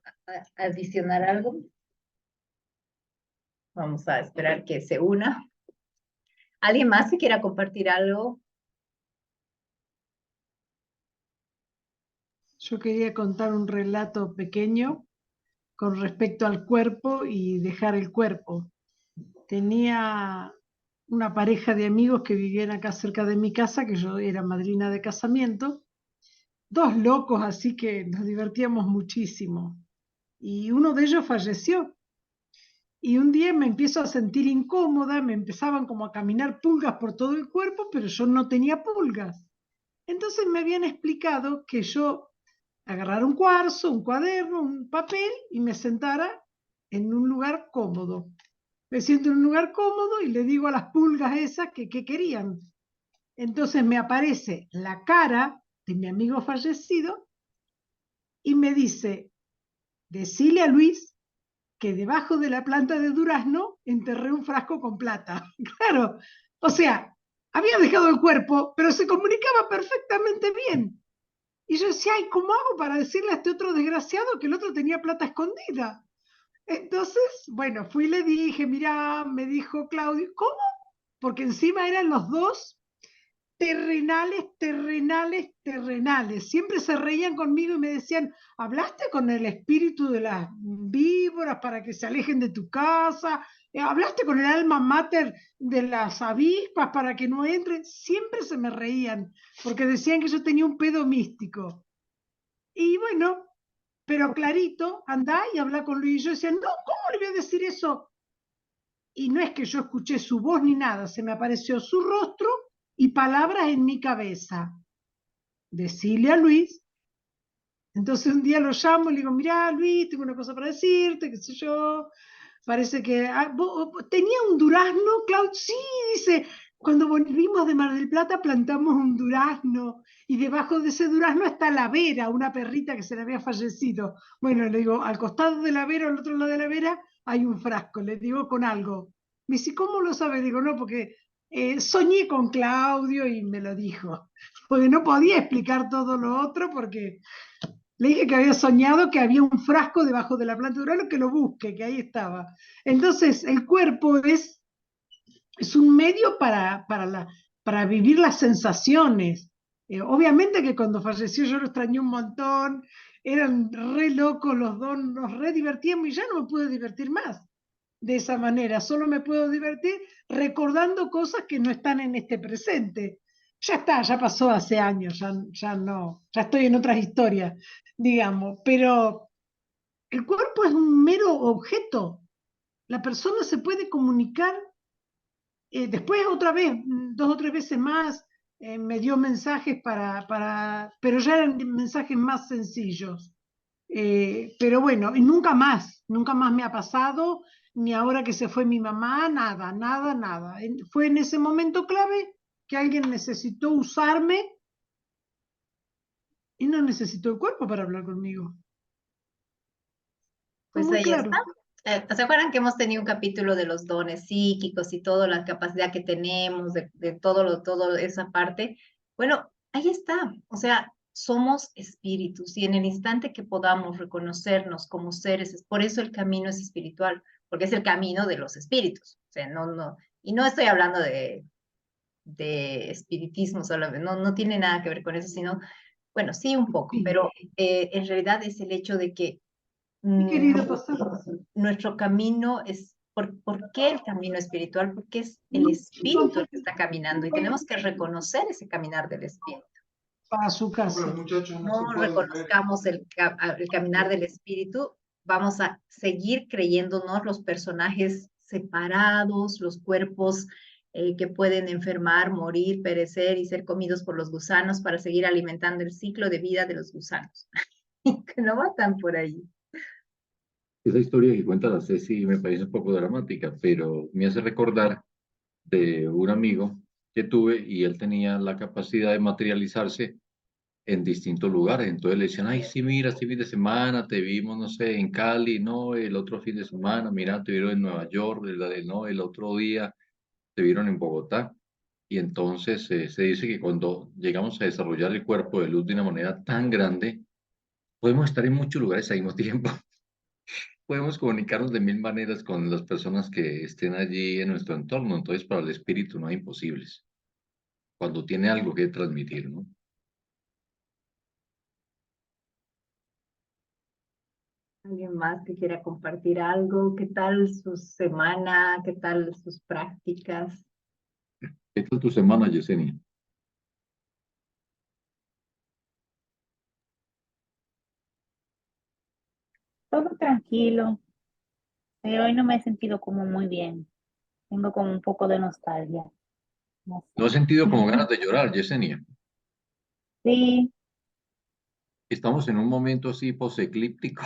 adicionar algo. Vamos a esperar que se una. ¿Alguien más que quiera compartir algo? Yo quería contar un relato pequeño con respecto al cuerpo y dejar el cuerpo. Tenía una pareja de amigos que vivían acá cerca de mi casa, que yo era madrina de casamiento, dos locos, así que nos divertíamos muchísimo. Y uno de ellos falleció. Y un día me empiezo a sentir incómoda, me empezaban como a caminar pulgas por todo el cuerpo, pero yo no tenía pulgas. Entonces me habían explicado que yo agarrara un cuarzo, un cuaderno, un papel y me sentara en un lugar cómodo. Me siento en un lugar cómodo y le digo a las pulgas esas que qué querían. Entonces me aparece la cara de mi amigo fallecido y me dice, decile a Luis que debajo de la planta de durazno enterré un frasco con plata. Claro, o sea, había dejado el cuerpo, pero se comunicaba perfectamente bien. Y yo decía, ay, ¿cómo hago para decirle a este otro desgraciado que el otro tenía plata escondida? Entonces, bueno, fui y le dije, mira, me dijo Claudio, ¿cómo? Porque encima eran los dos terrenales, terrenales, terrenales. Siempre se reían conmigo y me decían, ¿hablaste con el espíritu de las víboras para que se alejen de tu casa? ¿Hablaste con el alma mater de las avispas para que no entren? Siempre se me reían porque decían que yo tenía un pedo místico. Y bueno, pero clarito, andá y habla con Luis. Y yo decía, no, ¿cómo le voy a decir eso? Y no es que yo escuché su voz ni nada, se me apareció su rostro y palabras en mi cabeza. Decirle a Luis. Entonces un día lo llamo y le digo, mirá Luis, tengo una cosa para decirte, qué sé yo. Parece que tenía un durazno, Claudio. Sí, dice, cuando volvimos de Mar del Plata plantamos un durazno y debajo de ese durazno está la Vera, una perrita que se le había fallecido. Bueno, le digo, al costado de la Vera, al otro lado de la Vera, hay un frasco, le digo, con algo. Me dice, ¿cómo lo sabe? Digo, no, porque soñé con Claudio y me lo dijo. Porque no podía explicar todo lo otro porque le dije que había soñado que había un frasco debajo de la planta de durazno, que lo busque, que ahí estaba. Entonces, el cuerpo es un medio para vivir las sensaciones. Obviamente que cuando falleció yo lo extrañé un montón, eran re locos los dos, nos re divertíamos y ya no me pude divertir más de esa manera, solo me puedo divertir recordando cosas que no están en este presente. Ya está, ya pasó hace años, ya no, ya estoy en otras historias, digamos, pero el cuerpo es un mero objeto. La persona se puede comunicar, después otra vez, 2 o 3 veces más, me dio mensajes pero ya eran mensajes más sencillos. Pero bueno, y nunca más me ha pasado, ni ahora que se fue mi mamá, nada, nada, nada. Fue en ese momento clave que alguien necesitó usarme y no necesitó el cuerpo para hablar conmigo. Fue Pues muy ahí está. claro. ¿Se acuerdan que hemos tenido un capítulo de los dones psíquicos y toda la capacidad que tenemos de todo esa parte? Bueno, ahí está. O sea, somos espíritus y en el instante que podamos reconocernos como seres, por eso el camino es espiritual, porque es el camino de los espíritus. O sea, y no estoy hablando de espiritismo solamente, no tiene nada que ver con eso, sino, bueno, sí un poco, Sí, pero en realidad es el hecho de que he querido pasar. nuestro camino es ¿Por qué el camino espiritual? Porque es el espíritu el que está caminando y tenemos que reconocer ese caminar del espíritu. Para su casa. No reconozcamos el caminar del espíritu, vamos a seguir creyéndonos los personajes separados, los cuerpos que pueden enfermar, morir, perecer y ser comidos por los gusanos para seguir alimentando el ciclo de vida de los gusanos. Que no va tan por ahí. Esa historia que cuenta la Ceci me parece un poco dramática, pero me hace recordar de un amigo que tuve y él tenía la capacidad de materializarse en distintos lugares. Entonces le decían, ay, sí, mira, este fin de semana te vimos, no sé, en Cali, no, el otro fin de semana, mira, te vieron en Nueva York, no, el otro día te vieron en Bogotá. Y entonces se dice que cuando llegamos a desarrollar el cuerpo de luz de una manera tan grande, podemos estar en muchos lugares al mismo tiempo. Podemos comunicarnos de mil maneras con las personas que estén allí en nuestro entorno. Entonces, para el espíritu no hay imposibles. Cuando tiene algo que transmitir, ¿no? ¿Alguien más que quiera compartir algo? ¿Qué tal su semana? ¿Qué tal sus prácticas? ¿Qué tal tu semana, Yesenia? Todo tranquilo, pero hoy no me he sentido como muy bien. Tengo como un poco de nostalgia, no ¿No has sé. sentido como ganas de llorar, Yesenia? Sí, Estamos en un momento así poseclíptico,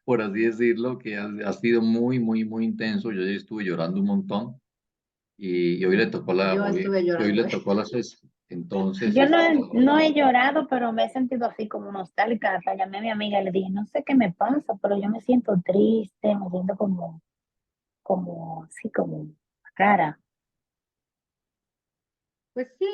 por así decirlo, que ha sido muy, muy, muy intenso. Yo ya estuve llorando un montón y hoy le tocó Yo estuve y hoy le llorando. tocó a las 6. Entonces, yo no he llorado, pero me he sentido así como nostálgica. Hasta llamé a mi amiga y le dije, no sé qué me pasa, pero yo me siento triste, me siento así como rara. Pues sí,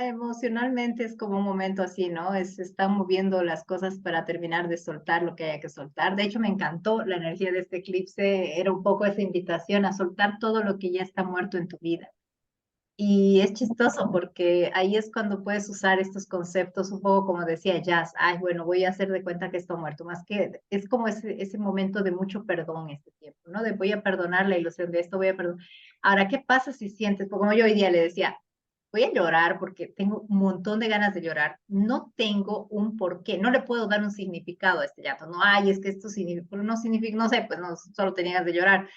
emocionalmente es como un momento así, ¿no? Se están moviendo las cosas para terminar de soltar lo que haya que soltar. De hecho, me encantó la energía de este eclipse, era un poco esa invitación a soltar todo lo que ya está muerto en tu vida. Y es chistoso porque ahí es cuando puedes usar estos conceptos, un poco como decía Jazz, ay, bueno, voy a hacer de cuenta que está muerto, más que es como ese momento de mucho perdón este tiempo, ¿no? De voy a perdonar la ilusión de esto, voy a perdonar. Ahora, ¿qué pasa si sientes? Como yo hoy día le decía, voy a llorar porque tengo un montón de ganas de llorar, no tengo un porqué, no le puedo dar un significado a este llanto, no, ay, es que esto significa, no significa, no sé, pues no, solo tenía ganas de llorar.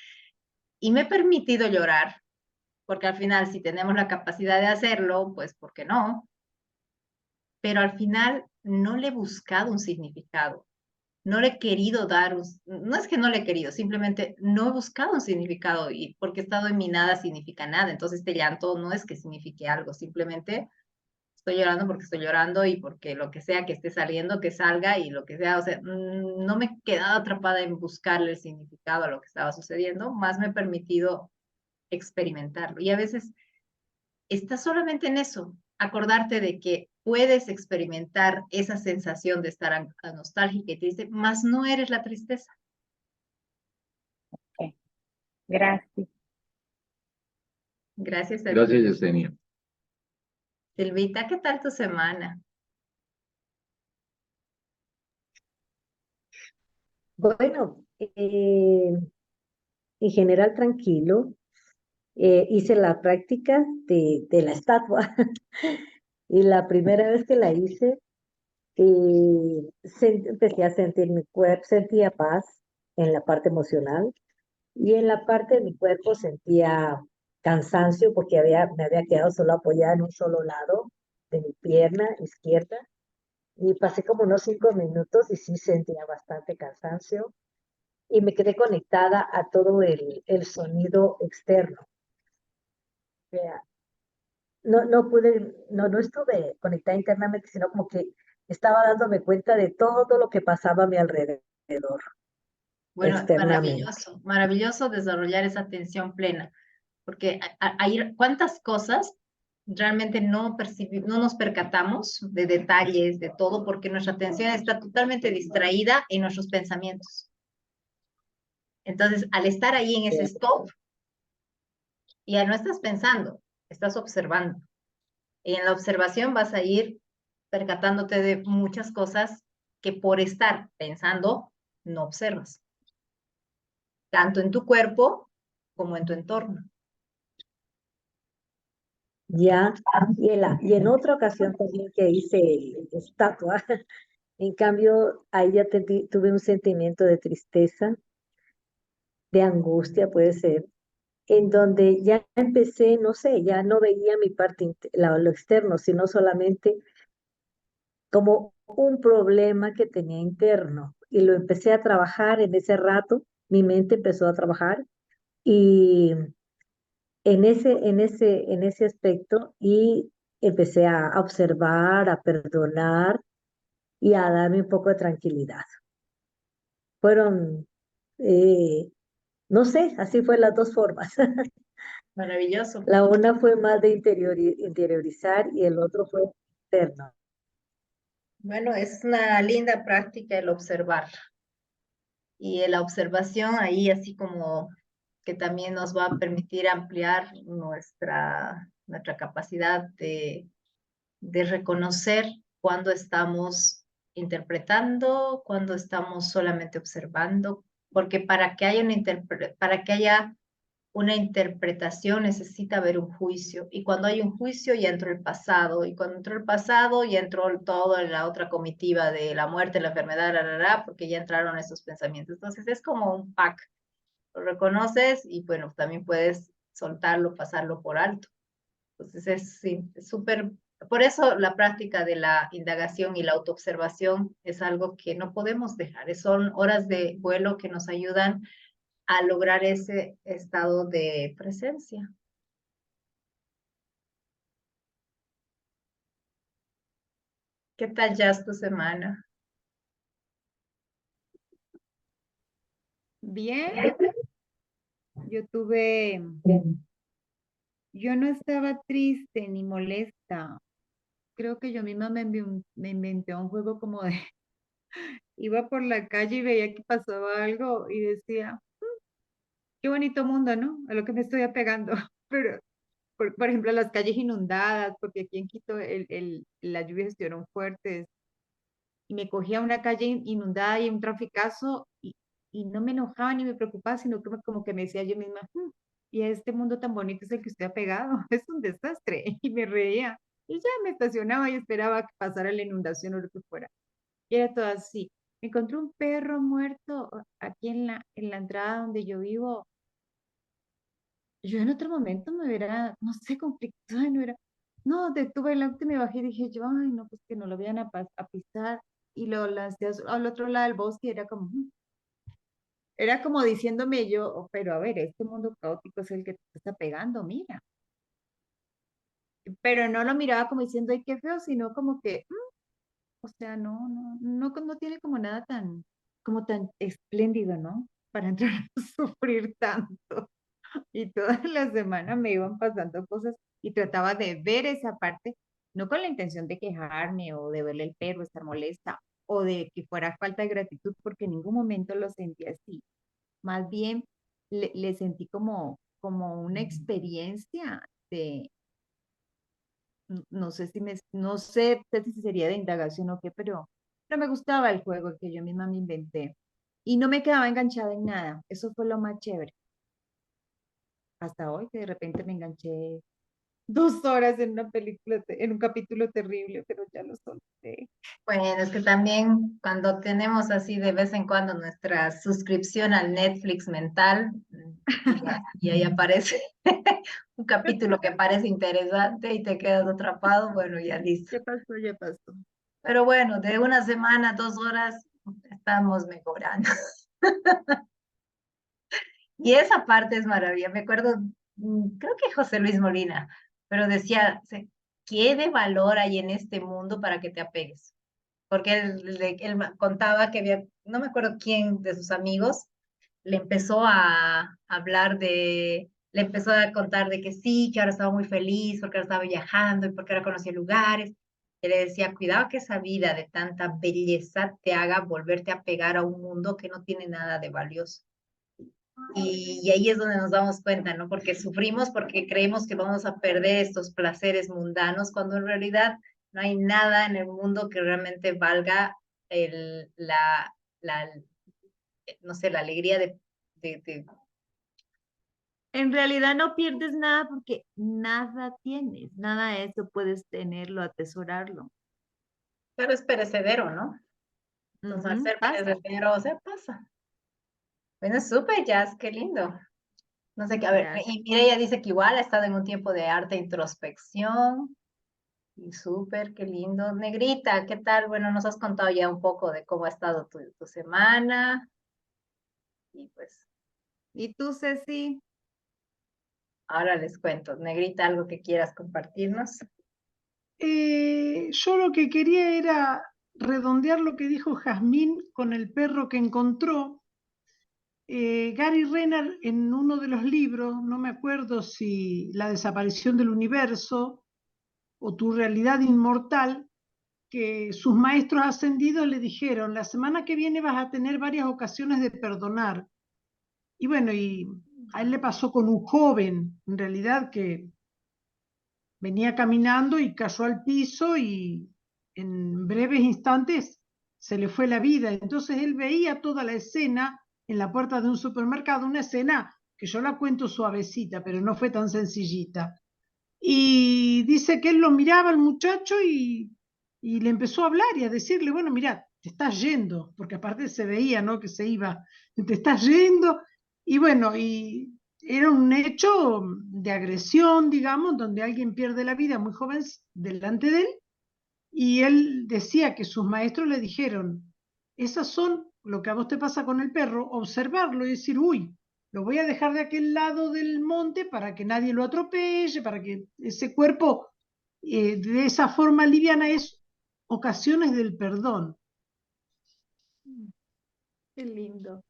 Y me he permitido llorar porque al final si tenemos la capacidad de hacerlo, pues ¿por qué no? Pero al final no le he buscado un significado, no le he querido no es que no le he querido, simplemente no he buscado un significado y porque he estado en mi nada significa nada, entonces este llanto no es que signifique algo, simplemente estoy llorando porque estoy llorando y porque lo que sea que esté saliendo, que salga y lo que sea, o sea, no me he quedado atrapada en buscarle el significado a lo que estaba sucediendo, más me he permitido experimentarlo. Y a veces está solamente en eso, acordarte de que puedes experimentar esa sensación de estar nostálgica y triste, más no eres la tristeza. Ok, gracias. Gracias a gracias, ti. Yesenia. Silvita, ¿qué tal tu semana? Bueno, en general tranquilo. Hice la práctica de la estatua y la primera vez que la hice, empecé a sentir mi cuerpo, sentía paz en la parte emocional y en la parte de mi cuerpo sentía cansancio porque me había quedado solo apoyada en un solo lado de mi pierna izquierda y pasé como unos 5 minutos y sí sentía bastante cansancio y me quedé conectada a todo el sonido externo. O sea, no pude, no estuve conectada internamente, sino como que estaba dándome cuenta de todo lo que pasaba a mi alrededor Bueno, externamente. maravilloso, maravilloso desarrollar esa atención plena, porque hay cuántas cosas realmente no nos percatamos de detalles, de todo, porque nuestra atención está totalmente distraída en nuestros pensamientos. Entonces, al estar ahí en ese stop, ya no estás pensando, estás observando. Y en la observación vas a ir percatándote de muchas cosas que por estar pensando no observas. tanto en tu cuerpo como en tu entorno. Ya, y en otra ocasión también que hice estatua, en cambio, ahí ya tuve un sentimiento de tristeza, de angustia, puede ser, en donde ya empecé, no sé, ya no veía mi parte, lo externo, sino solamente como un problema que tenía interno. Y lo empecé a trabajar en ese rato, mi mente empezó a trabajar y en ese aspecto y empecé a observar, a perdonar y a darme un poco de tranquilidad. Fueron, eh, no sé, así fue las dos formas. Maravilloso. La una fue más de interiorizar y el otro fue externo. Bueno, es una linda práctica el observar. Y la observación ahí, así como que también nos va a permitir ampliar nuestra capacidad de reconocer cuando estamos interpretando, cuando estamos solamente observando, porque para que haya una interpretación necesita haber un juicio, y cuando hay un juicio ya entró el pasado, y cuando entró el pasado ya entró todo en la otra comitiva de la muerte, la enfermedad, porque ya entraron esos pensamientos. Entonces es como un pack, lo reconoces y bueno, también puedes soltarlo, pasarlo por alto. Entonces sí, es súper, por eso la práctica de la indagación y la autoobservación es algo que no podemos dejar, son horas de vuelo que nos ayudan a lograr ese estado de presencia. ¿Qué tal ya es tu semana? Bien, yo tuve, yo no estaba triste ni molesta. Creo que yo misma me inventé un juego como de, iba por la calle y veía que pasaba algo y decía, qué bonito mundo, ¿no? A lo que me estoy apegando. Pero, por ejemplo, las calles inundadas, porque aquí en Quito las lluvias estuvieron fuertes y me cogía una calle inundada y un traficazo y no me enojaba ni me preocupaba, sino que como que me decía yo misma, y a este mundo tan bonito es el que estoy apegado, es un desastre. Y me reía. Y ya me estacionaba y esperaba que pasara la inundación o lo que fuera. Y era todo así. Me encontré un perro muerto aquí en la entrada donde yo vivo. Yo en otro momento me hubiera, no sé, conflictuada, no era, no, detuve el auto y me bajé y dije yo, ay, no, pues que no lo vayan a pisar. Y lo lancé al otro lado del bosque y era como, era como diciéndome yo, "Oh, pero a ver, este mundo caótico es el que te está pegando, mira." Pero no lo miraba como diciendo, ay, qué feo, sino como que, o sea, no tiene como nada tan, como tan espléndido, ¿no? Para entrar a sufrir tanto. Y toda la semana me iban pasando cosas y trataba de ver esa parte, no con la intención de quejarme o de verle el perro, estar molesta o de que fuera falta de gratitud, porque en ningún momento lo sentí así. Más bien le sentí como una experiencia de, no sé no sé si sería de indagación o qué, pero me gustaba el juego que yo misma me inventé. Y no me quedaba enganchada en nada. Eso fue lo más chévere. Hasta hoy que de repente me enganché 2 horas en una película, en un capítulo terrible, pero ya lo solté. Bueno, es que también cuando tenemos así de vez en cuando nuestra suscripción al Netflix mental, y ahí aparece un capítulo que parece interesante y te quedas atrapado, bueno, ya listo. Ya pasó, ya pasó. Pero bueno, de una semana, 2 horas, estamos mejorando. Y esa parte es maravilla. Me acuerdo, creo que José Luis Molina, pero decía, ¿qué de valor hay en este mundo para que te apegues? Porque él contaba que había, no me acuerdo quién de sus amigos, le empezó a hablar le empezó a contar de que sí, que ahora estaba muy feliz porque ahora estaba viajando y porque ahora conocía lugares. Y le decía, cuidado que esa vida de tanta belleza te haga volverte a pegar a un mundo que no tiene nada de valioso. Y ahí es donde nos damos cuenta, ¿no? Porque sufrimos porque creemos que vamos a perder estos placeres mundanos, cuando en realidad no hay nada en el mundo que realmente valga el, la, no sé, la alegría En realidad no pierdes nada porque nada tienes, nada de eso puedes tenerlo, atesorarlo. Pero es perecedero, ¿no? Entonces, al Ujú, ser pasa. perecedero, o sea, pasa. Bueno, súper, Jazz, qué lindo. No sé qué, a ver, Gracias. y Mireia dice que igual ha estado en un tiempo de harta introspección. Y súper, qué lindo. Negrita, ¿qué tal? Bueno, nos has contado ya un poco de cómo ha estado tu semana. Y pues, ¿Y tú, Ceci? ahora les cuento. Negrita, ¿algo que quieras compartirnos? Yo lo que quería era redondear lo que dijo Jazmín con el perro que encontró. Gary Renard en uno de los libros, no me acuerdo si La desaparición del universo o Tu realidad inmortal, que sus maestros ascendidos le dijeron, la semana que viene vas a tener varias ocasiones de perdonar. Y bueno, y a él le pasó con un joven, en realidad, que venía caminando y cayó al piso y en breves instantes se le fue la vida. Entonces él veía toda la escena en la puerta de un supermercado, una escena que yo la cuento suavecita, pero no fue tan sencillita. Y dice que él lo miraba al muchacho y le empezó a hablar y a decirle, bueno, mira, te estás yendo, porque aparte se veía, ¿no? Que se iba, te estás yendo. Y bueno, y era un hecho de agresión, digamos, donde alguien pierde la vida muy joven delante de él, y él decía que sus maestros le dijeron, esas son lo que a vos te pasa con el perro, observarlo y decir, uy, lo voy a dejar de aquel lado del monte para que nadie lo atropelle, para que ese cuerpo de esa forma liviana es ocasiones del perdón. Qué lindo.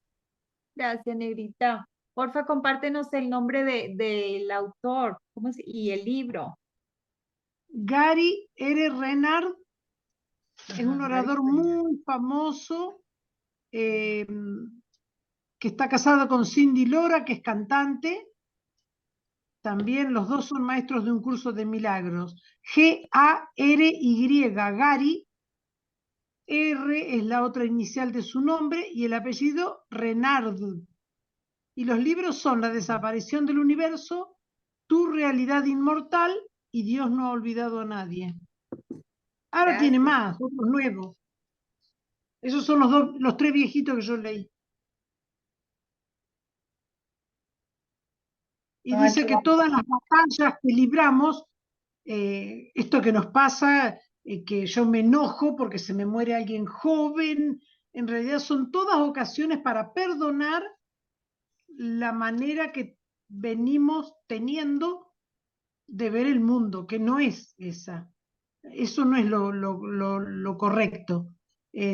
Gracias, Negrita. Porfa, compártenos el nombre del autor, y el libro. Gary R. Renard es un Ajá, Gary orador Renard. muy famoso que está casado con Cindy Lora, que es cantante. También los dos son maestros de un curso de milagros. G-A-R-Y, Gary. R es la otra inicial de su nombre y el apellido Renard. Y los libros son La desaparición del universo, Tu realidad inmortal y Dios no ha olvidado a nadie. Ahora tiene Gracias. más, otros nuevos. Esos son los tres viejitos que yo leí. Y Ay, qué dice que bonito. todas las batallas que libramos, esto que nos pasa, que yo me enojo porque se me muere alguien joven, en realidad son todas ocasiones para perdonar la manera que venimos teniendo de ver el mundo, que no es esa. Eso no es lo correcto.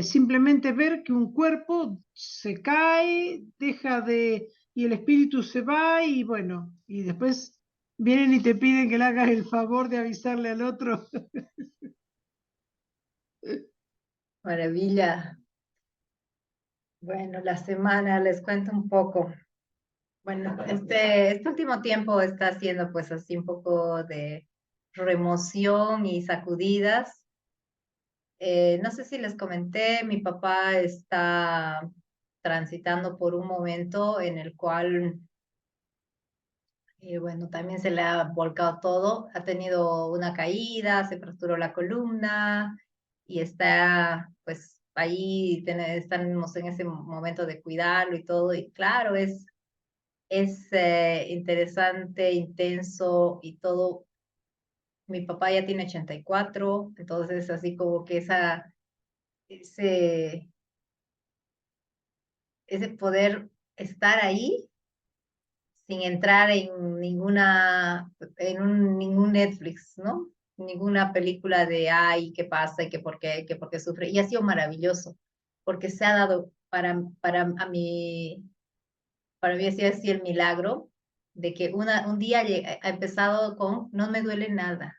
Simplemente ver que un cuerpo se cae, deja de, y el espíritu se va y bueno, y después vienen y te piden que le hagas el favor de avisarle al otro. Maravilla. Bueno, la semana, les cuento un poco. Bueno, este último tiempo está haciendo pues así un poco de remoción y sacudidas. No sé si les comenté, mi papá está transitando por un momento en el cual, bueno, también se le ha volcado todo. Ha tenido una caída, se fracturó la columna y está, pues, ahí estamos en ese momento de cuidarlo y todo. Y claro, es interesante, intenso y todo. Mi papá ya tiene 84, entonces así como que ese, ese poder estar ahí sin entrar en ningún Netflix, ¿no? Ninguna película de, ay, qué pasa y qué por qué sufre. Y ha sido maravilloso, porque se ha dado para mí ha sido así el milagro de que un día ha empezado con, no me duele nada.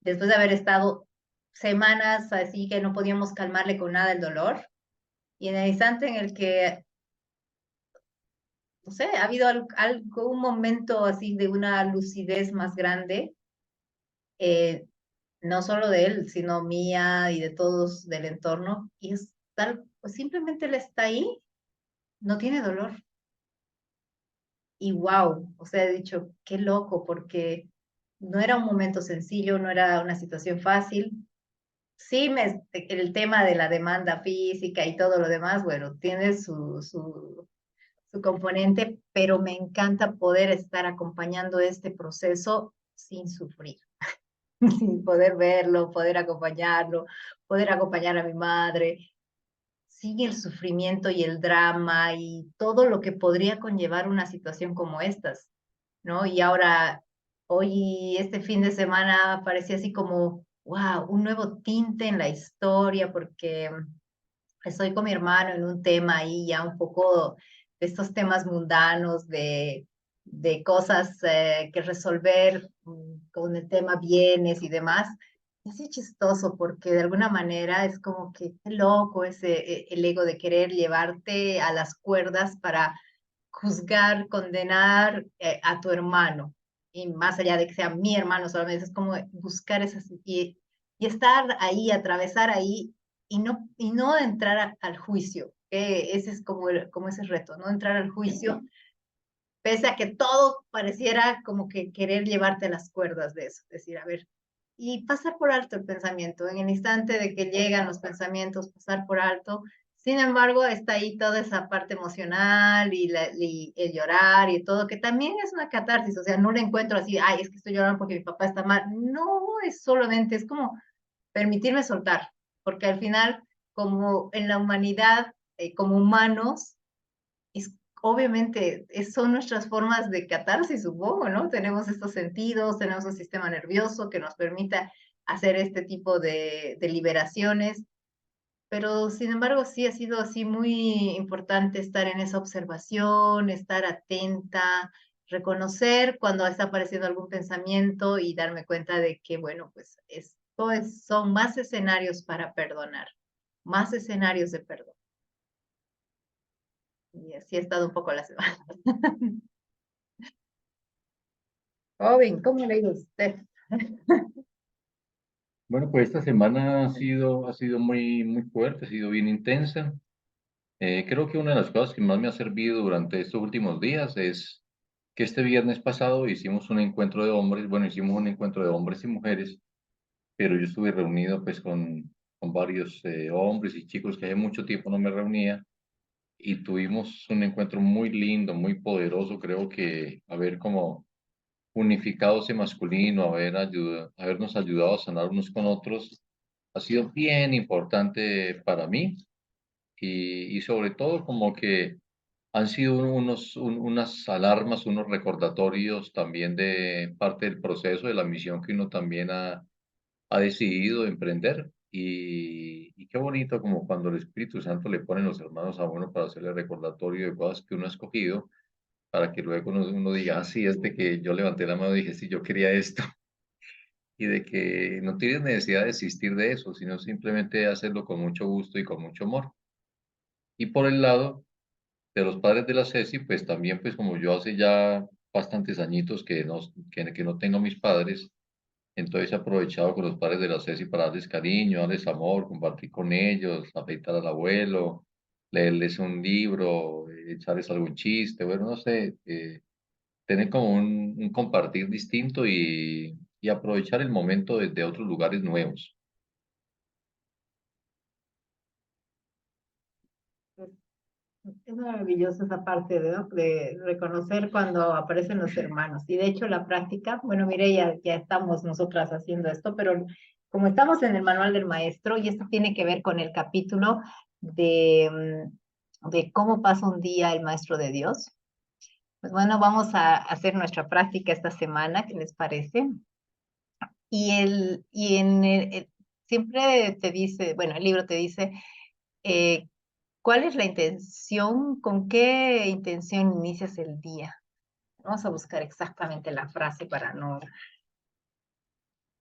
Después de haber estado semanas así que no podíamos calmarle con nada el dolor, y en el instante en el que no sé, ha habido un momento así de una lucidez más grande, eh, no solo de él, sino mía y de todos del entorno, y es tal, pues simplemente él está ahí no tiene dolor. Y wow, o sea, he dicho, qué loco, porque no era un momento sencillo, no era una situación fácil. Sí, el tema de la demanda física y todo lo demás, bueno, tiene su componente, pero me encanta poder estar acompañando este proceso sin sufrir, sin poder verlo, poder acompañarlo, poder acompañar a mi madre, sin el sufrimiento y el drama y todo lo que podría conllevar una situación como estas, ¿no? Y ahora, hoy, este fin de semana, parecía así como, wow, un nuevo tinte en la historia, porque estoy con mi hermano en un tema ahí ya un poco de estos temas mundanos, de cosas que resolver con el tema bienes y demás. Es así chistoso porque de alguna manera es como que qué loco ese el ego de querer llevarte a las cuerdas para juzgar, condenar a tu hermano. Y más allá de que sea mi hermano, solamente es como buscar esas y estar ahí, atravesar ahí y no entrar al juicio. Ese es como ese reto, no entrar al juicio, pese a que todo pareciera como que querer llevarte a las cuerdas de eso. Decir, a ver, y pasar por alto el pensamiento, en el instante de que llegan los pensamientos, pasar por alto. Sin embargo, está ahí toda esa parte emocional y el llorar y todo, que también es una catarsis, o sea, no le encuentro así, ay, es que estoy llorando porque mi papá está mal. No, es solamente, es como permitirme soltar, porque al final, como en la humanidad, como humanos, es, obviamente son nuestras formas de catarsis, supongo, ¿no? Tenemos estos sentidos, tenemos un sistema nervioso que nos permita hacer este tipo de liberaciones, pero sin embargo sí ha sido así muy importante estar en esa observación, estar atenta, reconocer cuando está apareciendo algún pensamiento y darme cuenta de que, bueno, pues son más escenarios para perdonar, más escenarios de perdón. Y así ha estado un poco la semana. Joven, ¿cómo le digo usted? Bueno, pues esta semana ha sido muy fuerte, ha sido bien intensa. Creo que una de las cosas que más me ha servido durante estos últimos días es que este viernes pasado hicimos un encuentro de hombres, bueno, hicimos un encuentro de hombres y mujeres, pero yo estuve reunido pues con varios hombres y chicos que hace mucho tiempo no me reunía y tuvimos un encuentro muy lindo, muy poderoso. Creo que haber como unificado ese masculino, habernos ayudado a sanar unos con otros, ha sido bien importante para mí y sobre todo como que han sido unas alarmas, unos recordatorios también de parte del proceso, de la misión que uno también ha decidido emprender. Y qué bonito como cuando el Espíritu Santo le pone los hermanos a uno para hacerle recordatorio de cosas que uno ha escogido, para que luego uno diga, ah, sí, es de que yo levanté la mano y dije, sí, yo quería esto, y de que no tienes necesidad de desistir de eso, sino simplemente hacerlo con mucho gusto y con mucho amor. Y por el lado de los padres de la Ceci, pues también, pues como yo hace ya bastantes añitos que no tengo mis padres, entonces he aprovechado con los padres de la Ceci para darles cariño, darles amor, compartir con ellos, afeitar al abuelo, leerles un libro, echarles algún chiste, bueno, no sé, tener como un compartir distinto y aprovechar el momento desde otros lugares nuevos. Es maravilloso esa parte de reconocer cuando aparecen los hermanos. Y de hecho la práctica, bueno, mire, ya estamos nosotras haciendo esto, pero como estamos en el manual del maestro, y esto tiene que ver con el capítulo de cómo pasa un día el maestro de Dios. Pues bueno, vamos a hacer nuestra práctica esta semana, ¿qué les parece? Siempre te dice, bueno, el libro te dice, eh, ¿cuál es la intención? ¿Con qué intención inicias el día? Vamos a buscar exactamente la frase para no,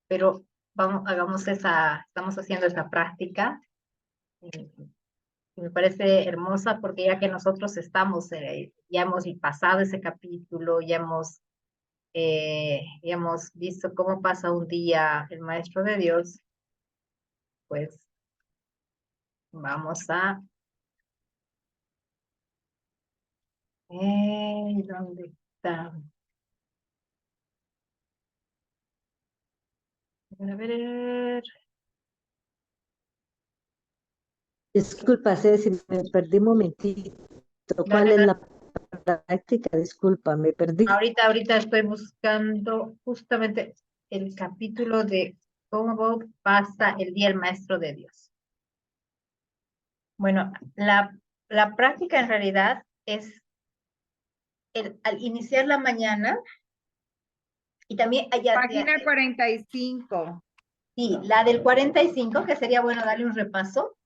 pero hagamos estamos haciendo esa práctica. Y me parece hermosa porque ya que nosotros ya hemos pasado ese capítulo, ya hemos visto cómo pasa un día el Maestro de Dios, pues vamos a ¿Dónde está? A ver. Disculpa, Ceci, me perdí un momentito. ¿Cuál Dale, es dale. la práctica? Disculpa, me perdí. Ahorita estoy buscando justamente el capítulo de cómo pasa el día el maestro de Dios. Bueno, la práctica en realidad es al iniciar la mañana y también allá, Página 45. sí, la del 45, que sería bueno darle un repaso,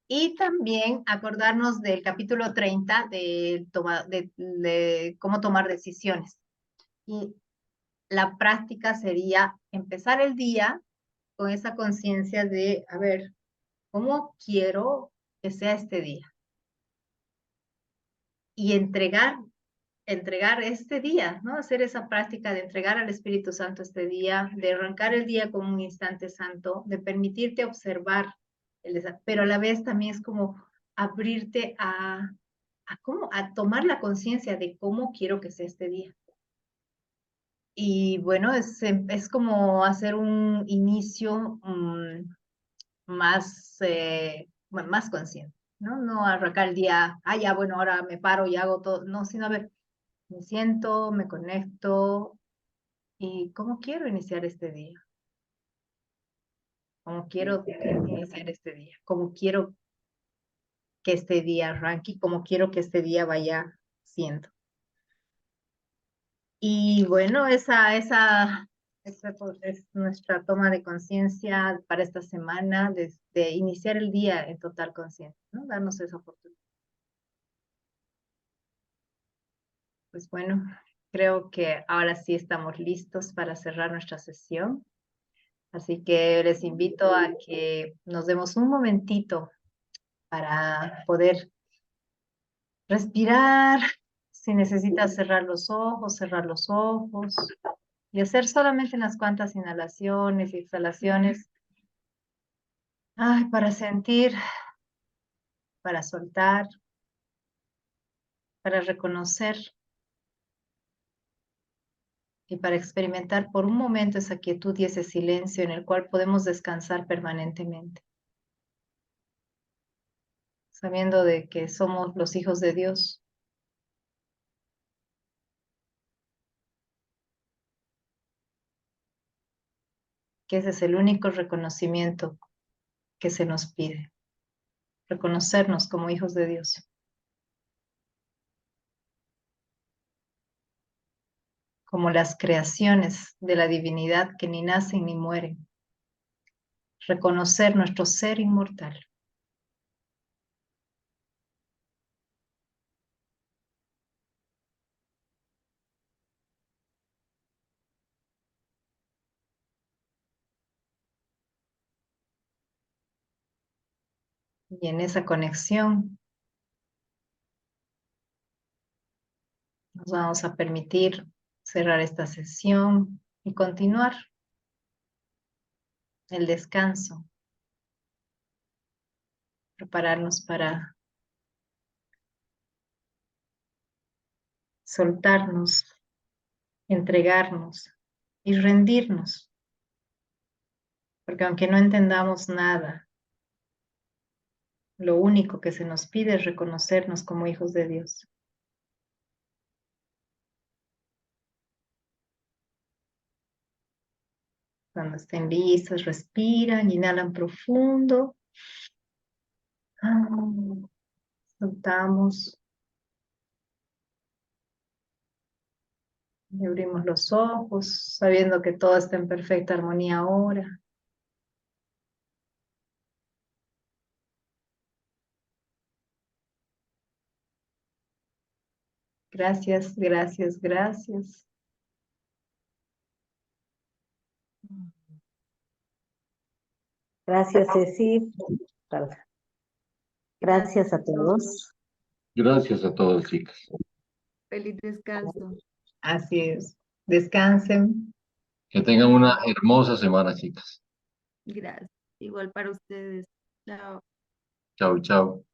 y también acordarnos del capítulo 30 de cómo tomar decisiones. Y la práctica sería empezar el día con esa conciencia de, a ver, ¿cómo quiero que sea este día? Y entregar este día, ¿no? Hacer esa práctica de entregar al Espíritu Santo este día, de arrancar el día con un instante santo, de permitirte observar pero a la vez también es como abrirte a tomar la conciencia de cómo quiero que sea este día. Y bueno, es como hacer un inicio más consciente, ¿no? No arrancar el día, ya, bueno, ahora me paro y hago todo, no, sino a ver, me siento, me conecto y cómo quiero iniciar este día, cómo quiero iniciar este día, cómo quiero que este día arranque y cómo quiero que este día vaya siendo. Y bueno, esa es nuestra toma de conciencia para esta semana, de iniciar el día en total conciencia, ¿no? Darnos esa oportunidad. Pues bueno, creo que ahora sí estamos listos para cerrar nuestra sesión. Así que les invito a que nos demos un momentito para poder respirar. Si necesitas cerrar los ojos y hacer solamente unas cuantas inhalaciones y exhalaciones. Para sentir, para soltar, para reconocer y para experimentar por un momento esa quietud y ese silencio en el cual podemos descansar permanentemente, sabiendo de que somos los hijos de Dios. Que ese es el único reconocimiento que se nos pide, reconocernos como hijos de Dios, como las creaciones de la divinidad que ni nacen ni mueren, reconocer nuestro ser inmortal. Y en esa conexión nos vamos a permitir cerrar esta sesión y continuar el descanso, prepararnos para soltarnos, entregarnos y rendirnos, porque aunque no entendamos nada, lo único que se nos pide es reconocernos como hijos de Dios. Cuando estén listos, respiran, inhalan profundo. Soltamos. Y abrimos los ojos, sabiendo que todo está en perfecta armonía ahora. Gracias, gracias, gracias. Gracias, Ceci. Gracias a todos. Gracias a todos, chicas. Feliz descanso. Así es. Descansen. Que tengan una hermosa semana, chicas. Gracias. Igual para ustedes. Chao. Chao, chao.